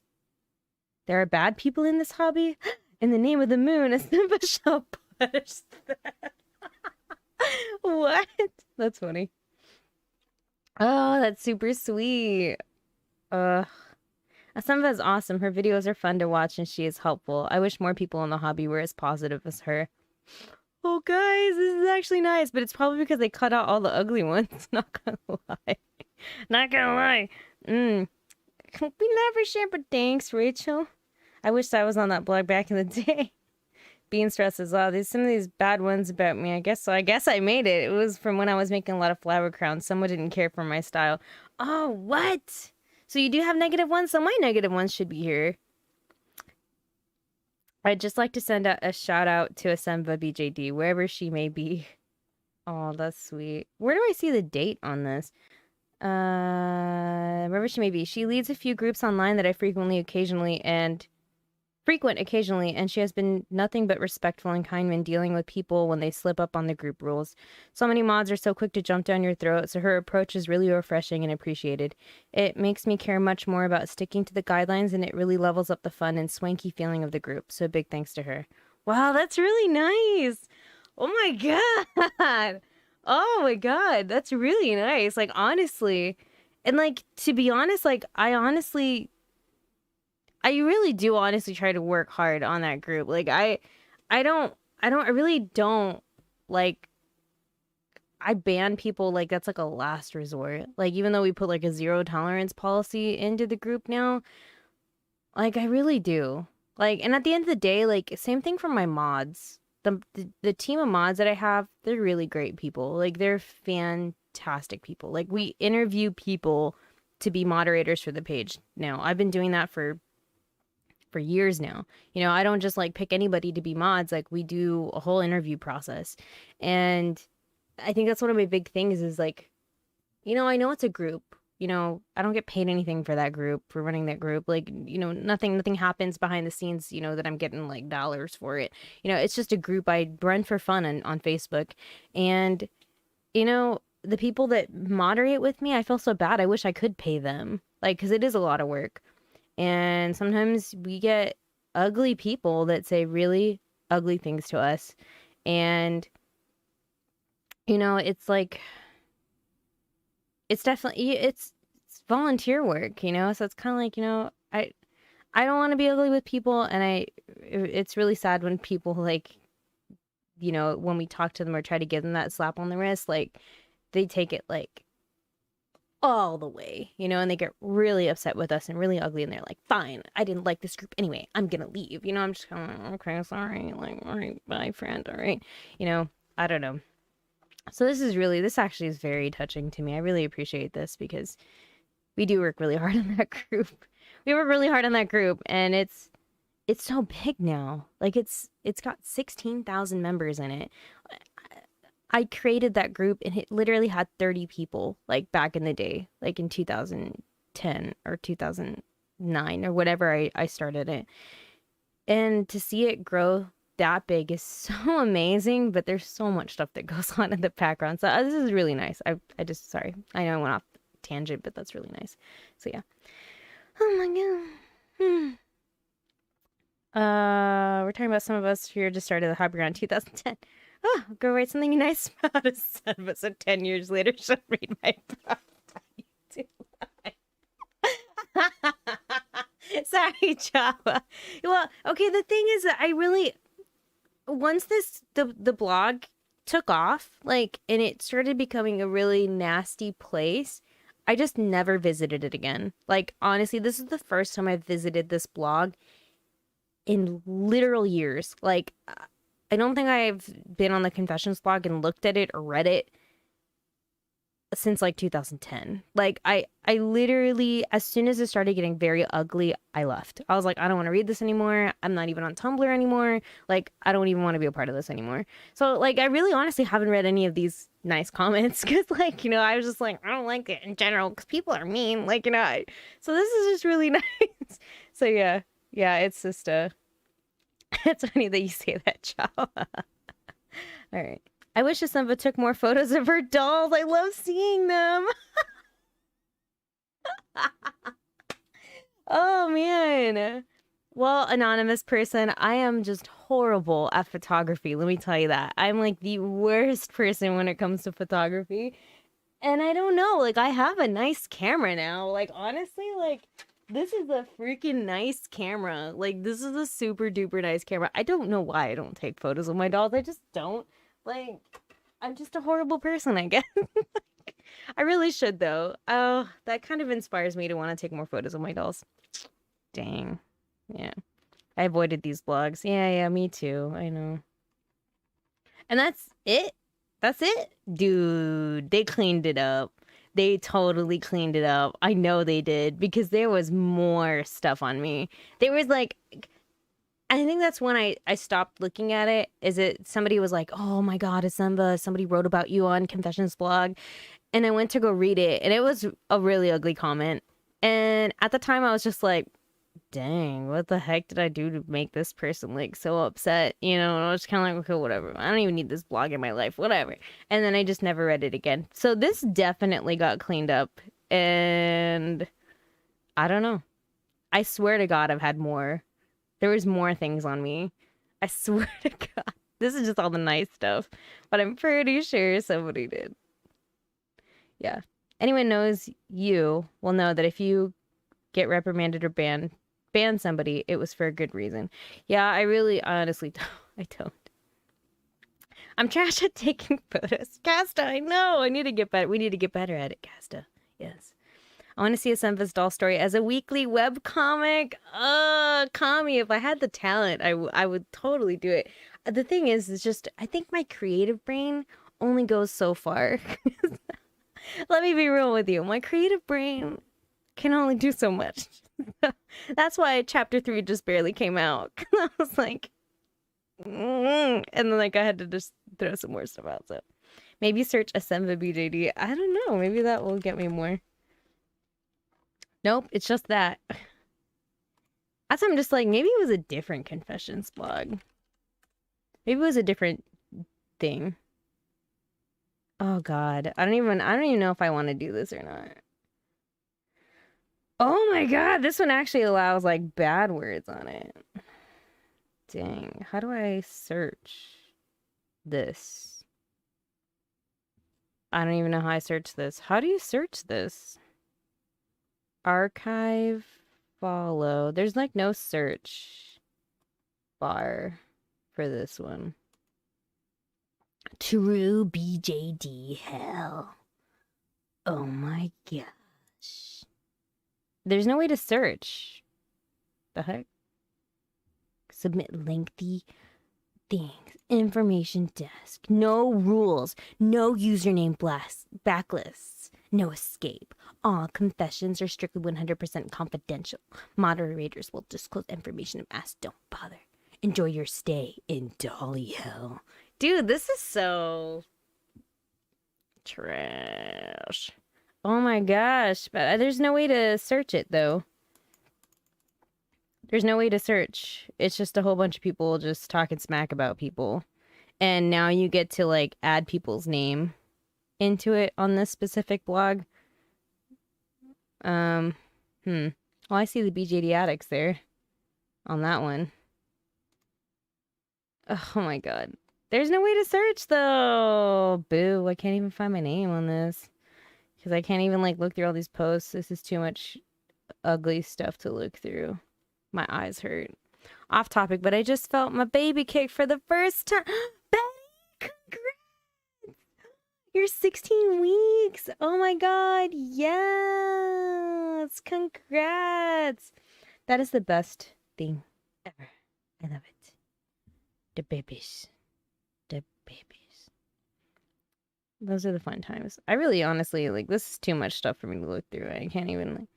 There are bad people in this hobby? In the name of the moon, Asenva shall push that. What? That's funny. Oh, that's super sweet. Asenva is awesome. Her videos are fun to watch and she is helpful. I wish more people in the hobby were as positive as her. Oh, whoa, guys, this is actually nice. But it's probably because they cut out all the ugly ones. Not gonna lie. Not gonna lie. We never share, but thanks, Rachel. I wish I was on that blog back in the day. Being stressed as well. There's some of these bad ones about me. I guess I made it. It was from when I was making a lot of flower crowns. Someone didn't care for my style. Oh, what? So you do have negative ones? So my negative ones should be here. I'd just like to send a shout out to AsenvaBJD, wherever she may be. Oh, that's sweet. Where do I see the date on this? Wherever she may be. She leads a few groups online that I frequent occasionally, and she has been nothing but respectful and kind when dealing with people when they slip up on the group rules. So many mods are so quick to jump down your throat, so her approach is really refreshing and appreciated. It makes me care much more about sticking to the guidelines, and it really levels up the fun and swanky feeling of the group, so big thanks to her. Wow, that's really nice! Oh my god! Oh my god, that's really nice, like, honestly. And, like, to be honest, like, I really do honestly try to work hard on that group. Like, I really don't, like, I ban people, like, that's like a last resort. Like, even though we put like a 0 tolerance policy into the group now, like, I really do. Like, and at the end of the day, like, same thing for my mods. The team of mods that I have, they're really great people. Like, they're fantastic people. Like, we interview people to be moderators for the page now. I've been doing that for years now. You know, I don't just like pick anybody to be mods. Like, we do a whole interview process. And I think that's one of my big things is, like, you know, I know it's a group. You know, I don't get paid anything for that group, for running that group. Like, you know, nothing happens behind the scenes, you know, that I'm getting like dollars for it. You know, it's just a group I run for fun on Facebook. And, you know, the people that moderate with me, I feel so bad. I wish I could pay them. Like, because it is a lot of work. And sometimes we get ugly people that say really ugly things to us. And, you know, it's like, it's definitely, it's volunteer work, you know? So it's kind of like, you know, I don't want to be ugly with people. And it's really sad when people, like, you know, when we talk to them or try to give them that slap on the wrist, like, they take it, like, all the way, you know, and they get really upset with us and really ugly, and they're like, fine, I didn't like this group anyway, I'm gonna leave, you know. I'm just kind of like, okay, sorry, like, all right, bye, friend, all right, you know. I don't know. So this actually is very touching to me. I really appreciate this because we do work really hard on that group. We work really hard on that group, and it's so big now. Like, it's got 16,000 members in it. I created that group and it literally had 30 people, like, back in the day, like in 2010 or 2009 or whatever I started it. And to see it grow that big is so amazing, but there's so much stuff that goes on in the background. So this is really nice. I just, sorry, I know I went off tangent, but that's really nice. So yeah. Oh my god. We're talking about some of us here just started the hobby around 2010. Oh, go write something nice about Asenva. So 10 years later, she'll read my profile. Sorry, Java. Well, okay, the thing is that I really, once the blog took off, like, and it started becoming a really nasty place, I just never visited it again. Like, honestly, this is the first time I've visited this blog in literal years. Like, I don't think I've been on the Confessions blog and looked at it or read it since like 2010. Like, I literally, as soon as it started getting very ugly, I left. I was like, I don't want to read this anymore. I'm not even on Tumblr anymore. Like, I don't even want to be a part of this anymore. So, like, I really honestly haven't read any of these nice comments because, like, you know, I was just like, I don't like it in general because people are mean. Like, you know, so this is just really nice. So yeah, it's just it's funny that you say that, Chow. All right. I wish Asenva took more photos of her dolls. I love seeing them. Oh, man. Well, anonymous person, I am just horrible at photography. Let me tell you that. I'm like the worst person when it comes to photography. And I don't know, like, I have a nice camera now. Like, honestly, like, this is a freaking nice camera. Like, this is a super duper nice camera. I don't know why I don't take photos of my dolls. I just don't. Like, I'm just a horrible person, I guess. I really should, though. Oh, that kind of inspires me to want to take more photos of my dolls. Dang. Yeah. I avoided these blogs. Yeah, me too. I know. And that's it. That's it. Dude, they cleaned it up. They totally cleaned it up. I know they did because there was more stuff on me. There was like, I think that's when I stopped looking at it. Is it somebody was like, oh my God, Asenva, somebody wrote about you on Confessions blog. And I went to go read it and it was a really ugly comment. And at the time I was just like, dang, what the heck did I do to make this person like so upset? You know, and I was kind of like, okay, whatever. I don't even need this blog in my life, whatever. And then I just never read it again. So this definitely got cleaned up. And I don't know. I swear to God, I've had more. There was more things on me. I swear to God. This is just all the nice stuff. But I'm pretty sure somebody did. Yeah. Anyone knows you will know that if you get reprimanded or ban somebody, it was for a good reason. Yeah, I honestly don't. I don't. I'm trash at taking photos. Casta, I know. I need to get better. We need to get better at it, Casta. Yes. I want to see Asenva's doll story as a weekly web comic. Kami, if I had the talent, I would totally do it. The thing is, it's just, I think my creative brain only goes so far. Let me be real with you. My creative brain can only do so much. That's why chapter 3 just barely came out. I was like, and then like I had to just throw some more stuff out. So maybe search AsenvaBJD. I don't know. Maybe that will get me more. Nope, it's just that. That's why I'm just like, maybe it was a different Confessions blog. Maybe it was a different thing. Oh God, I don't even know if I want to do this or not. Oh my God, this one actually allows like bad words on it. Dang, how do I search this? I don't even know how I search this. How do you search this? Archive, follow. There's like no search bar for this one. True BJD hell. Oh my gosh. There's no way to search. The heck? Submit lengthy things. Information desk. No rules. No username backlists. No escape. All confessions are strictly 100% confidential. Moderators will disclose information if asked. Don't bother. Enjoy your stay in Dolly hell. Dude, this is so trash. Oh my gosh. But there's no way to search it, though. There's no way to search. It's just a whole bunch of people just talking smack about people. And now you get to, like, add people's name into it on this specific blog. Well, I see the BJD addicts there on that one. Oh my God. There's no way to search, though. Boo, I can't even find my name on this. Because I can't even, like, look through all these posts. This is too much ugly stuff to look through. My eyes hurt. Off topic, but I just felt my baby kick for the first time. Betty, congrats! You're 16 weeks. Oh my God. Yes. Congrats. That is the best thing ever. I love it. The babies. The babies. Those are the fun times. I really honestly, like, this is too much stuff for me to look through. I can't even, like,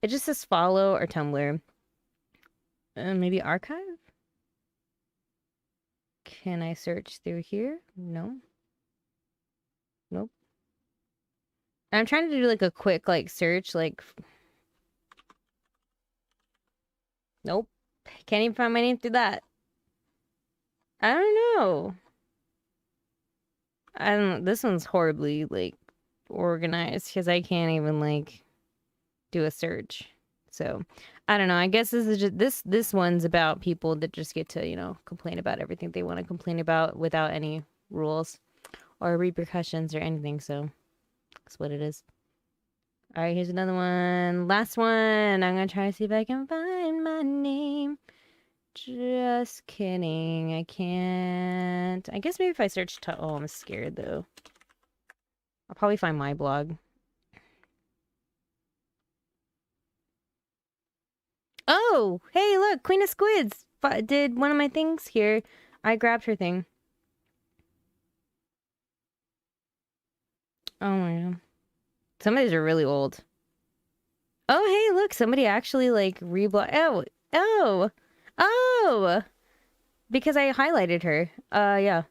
it just says follow or Tumblr. Maybe archive? Can I search through here? No. Nope. I'm trying to do like a quick like search, like nope. Can't even find my name through that. I don't know. I don't know. This one's horribly like organized because I can't even like do a search. So I don't know. I guess this is just this one's about people that just get to, you know, complain about everything they want to complain about without any rules or repercussions or anything. So that's what it is. All right, here's another one. Last one. I'm gonna try to see if I can find my name. Just kidding. I can't. I guess maybe if I search... Oh, I'm scared, though. I'll probably find my blog. Oh! Hey, look! Queen of Squids did one of my things here. I grabbed her thing. Oh my god. Some of these are really old. Oh, hey, look! Somebody actually, like, reblogged... Oh! Oh! Oh! Because I highlighted her. Yeah.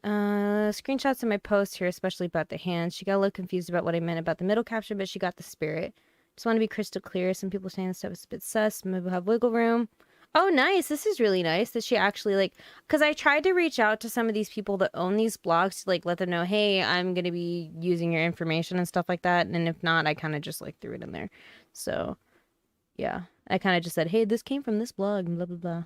Screenshots of my post here, especially about the hands. She got a little confused about what I meant about the middle caption, but she got the spirit. Just want to be crystal clear. Some people saying this stuff is a bit sus. Some people have wiggle room. Oh, nice. This is really nice that she actually, like... Because I tried to reach out to some of these people that own these blogs to, like, let them know, hey, I'm going to be using your information and stuff like that. And if not, I kind of just, like, threw it in there. So, yeah. I kind of just said, hey, this came from this blog, and blah, blah, blah.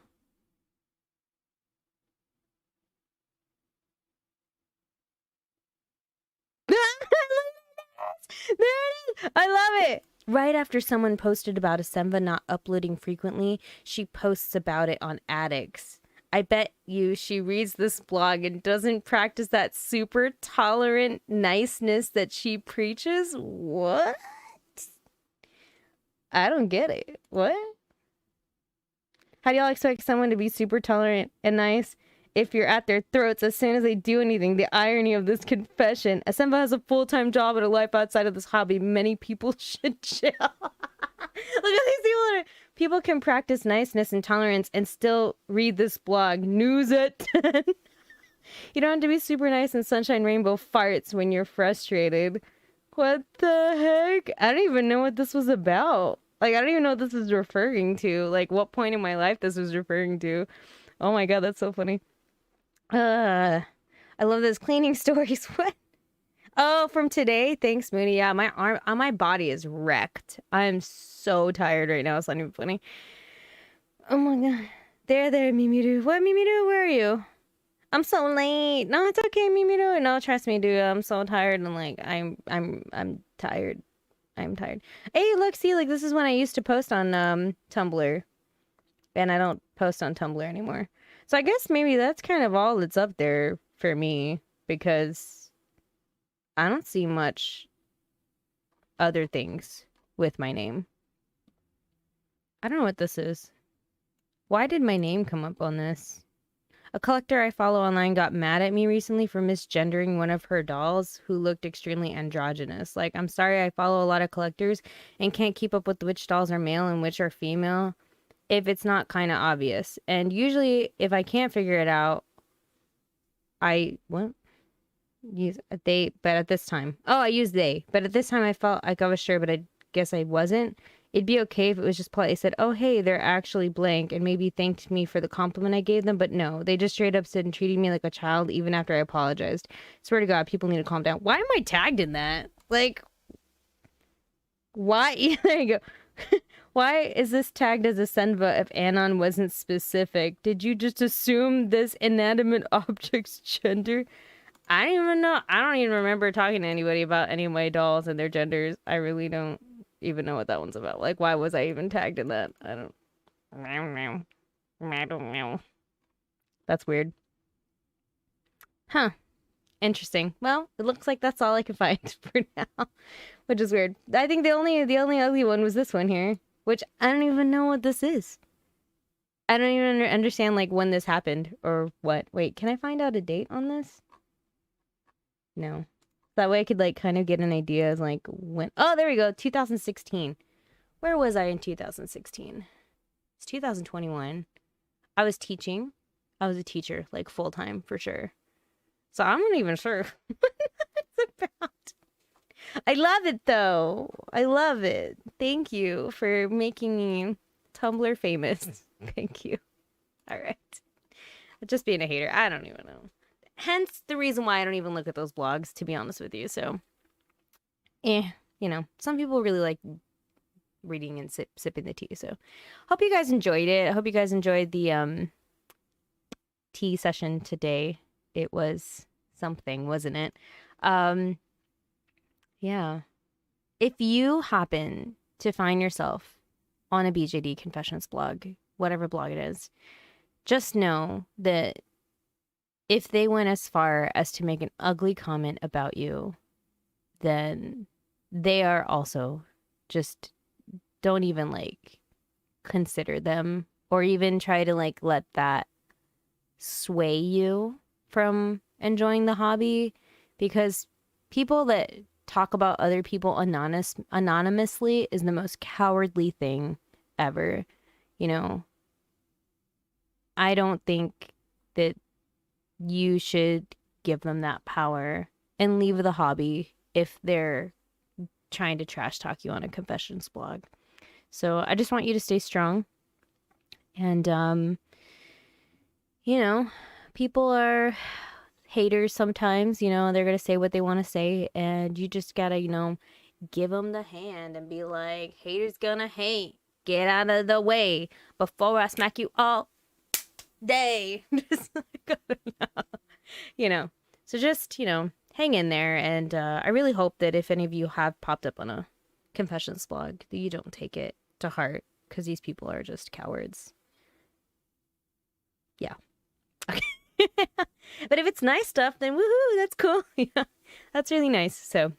There it is! I love it! Right after someone posted about Asenva not uploading frequently, she posts about it on Addicts. I bet you she reads this blog and doesn't practice that super tolerant niceness that she preaches? What? I don't get it. What? How do y'all expect someone to be super tolerant and nice if you're at their throats as soon as they do anything? The irony of this confession. Asenva has a full-time job and a life outside of this hobby. Many people should chill. Look at these people. People can practice niceness and tolerance and still read this blog. News at 10. You don't have to be super nice and sunshine rainbow farts when you're frustrated. What the heck? I don't even know what this was about. Like, I don't even know what this is referring to. Like, what point in my life this was referring to. Oh my god, that's so funny. I love those cleaning stories. What? Oh, from today? Thanks, Mooney. Yeah, my arm, my body is wrecked. I'm so tired right now. It's not even funny. Oh my god. There, Mimiru. What, Mimiru? Where are you? I'm so late. No, it's okay, Mimiru. No, trust me, dude. I'm so tired and like I'm tired. I'm tired. Hey, look, see, like this is when I used to post on Tumblr. And I don't post on Tumblr anymore. So I guess maybe that's kind of all that's up there for me because I don't see much other things with my name. I don't know what this is. Why did my name come up on this? A collector I follow online got mad at me recently for misgendering one of her dolls who looked extremely androgynous. Like, I'm sorry, I follow a lot of collectors and can't keep up with which dolls are male and which are female if it's not kind of obvious. And usually, if I can't figure it out, I use they. But at this time, I use they. But at this time, I felt like I was sure, but I guess I wasn't. It'd be okay if it was just polite. I said, oh, hey, they're actually blank, and maybe thanked me for the compliment I gave them. But no, they just straight up said and treated me like a child even after I apologized. Swear to God, people need to calm down. Why am I tagged in that? Like, why? There you go. Why is this tagged as Asenva if Anon wasn't specific? Did you just assume this inanimate object's gender? I don't even know. I don't even remember talking to anybody about any of my dolls and their genders. I really don't even know what that one's about. Like, why was I even tagged in that? I don't know. That's weird. Huh. Interesting. Well, it looks like that's all I can find for now, which is weird. I think the only ugly one was this one here, which I don't even know what this is. I don't even understand like when this happened or what. Wait, can I find out a date on this? No. That way I could like kind of get an idea of like when. Oh, there we go. 2016. Where was I in 2016? It's 2021. I was teaching. I was a teacher, like full time for sure. So I'm not even sure what it's about. I love it though. I love it. Thank you for making me Tumblr famous. Thank you. All right. Just being a hater. I don't even know. Hence the reason why I don't even look at those blogs, to be honest with you. So, you know, some people really like reading and sipping the tea. So, hope you guys enjoyed it. I hope you guys enjoyed the tea session today. It was something, wasn't it? Yeah. If you happen to find yourself on a BJD Confessions blog, whatever blog it is, just know that if they went as far as to make an ugly comment about you, then they are also just, don't even like consider them or even try to like let that sway you from enjoying the hobby, because people that talk about other people anonymously is the most cowardly thing ever. You know, I don't think that you should give them that power and leave the hobby if they're trying to trash talk you on a confessions blog. So I just want you to stay strong. And, you know, people are haters sometimes, you know, they're going to say what they want to say. And you just got to, you know, give them the hand and be like, haters gonna hate. Get out of the way before I smack you all day. You know, so just, you know, hang in there. And I really hope that if any of you have popped up on a confessions blog, that you don't take it to heart, because these people are just cowards. Yeah. Okay. But if it's nice stuff, then woohoo, that's cool. Yeah, that's really nice. So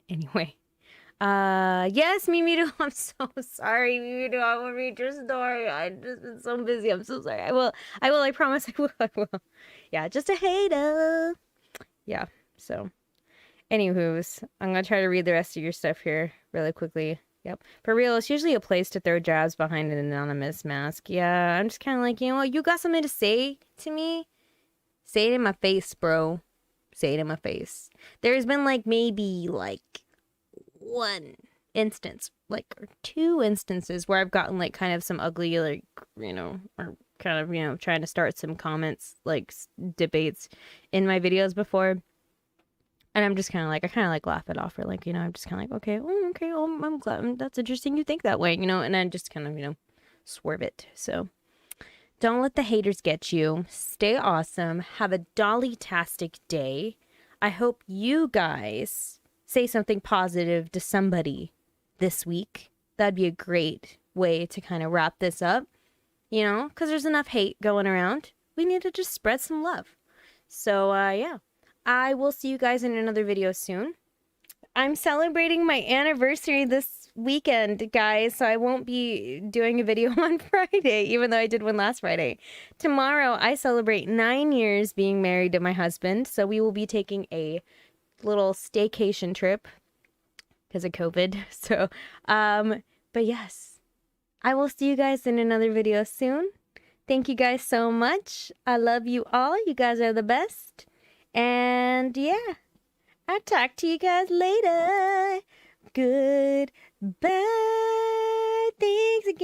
anyway, yes, Mimido, I'm so sorry, Mimido. I will read your story. I just been so busy. I'm so sorry. I will. I promise I will. Yeah, just a hater. Yeah. So, anywho's, I'm gonna try to read the rest of your stuff here really quickly. Yep. For real, it's usually a place to throw jabs behind an anonymous mask. Yeah, I'm just kind of like, you know what? You got something to say to me? Say it in my face, bro. Say it in my face. There's been like maybe like one instance, like, or two instances where I've gotten like kind of some ugly, like, you know, or kind of, you know, trying to start some comments, like debates in my videos before. And I'm just kind of like, I kind of like laugh it off, or like, you know, I'm just kind of like, okay, I'm glad, that's interesting you think that way, you know, and I just kind of, you know, swerve it. So don't let the haters get you. Stay awesome. Have a dolly-tastic day. I hope you guys say something positive to somebody this week. That'd be a great way to kind of wrap this up, you know, because there's enough hate going around. We need to just spread some love. So, yeah. I will see you guys in another video soon. I'm celebrating my anniversary this weekend, guys, so I won't be doing a video on Friday, even though I did one last Friday. Tomorrow, I celebrate 9 years being married to my husband, so we will be taking a little staycation trip because of COVID. So, but yes, I will see you guys in another video soon. Thank you guys so much. I love you all. You guys are the best. And yeah, I'll talk to you guys later. Goodbye. Thanks again.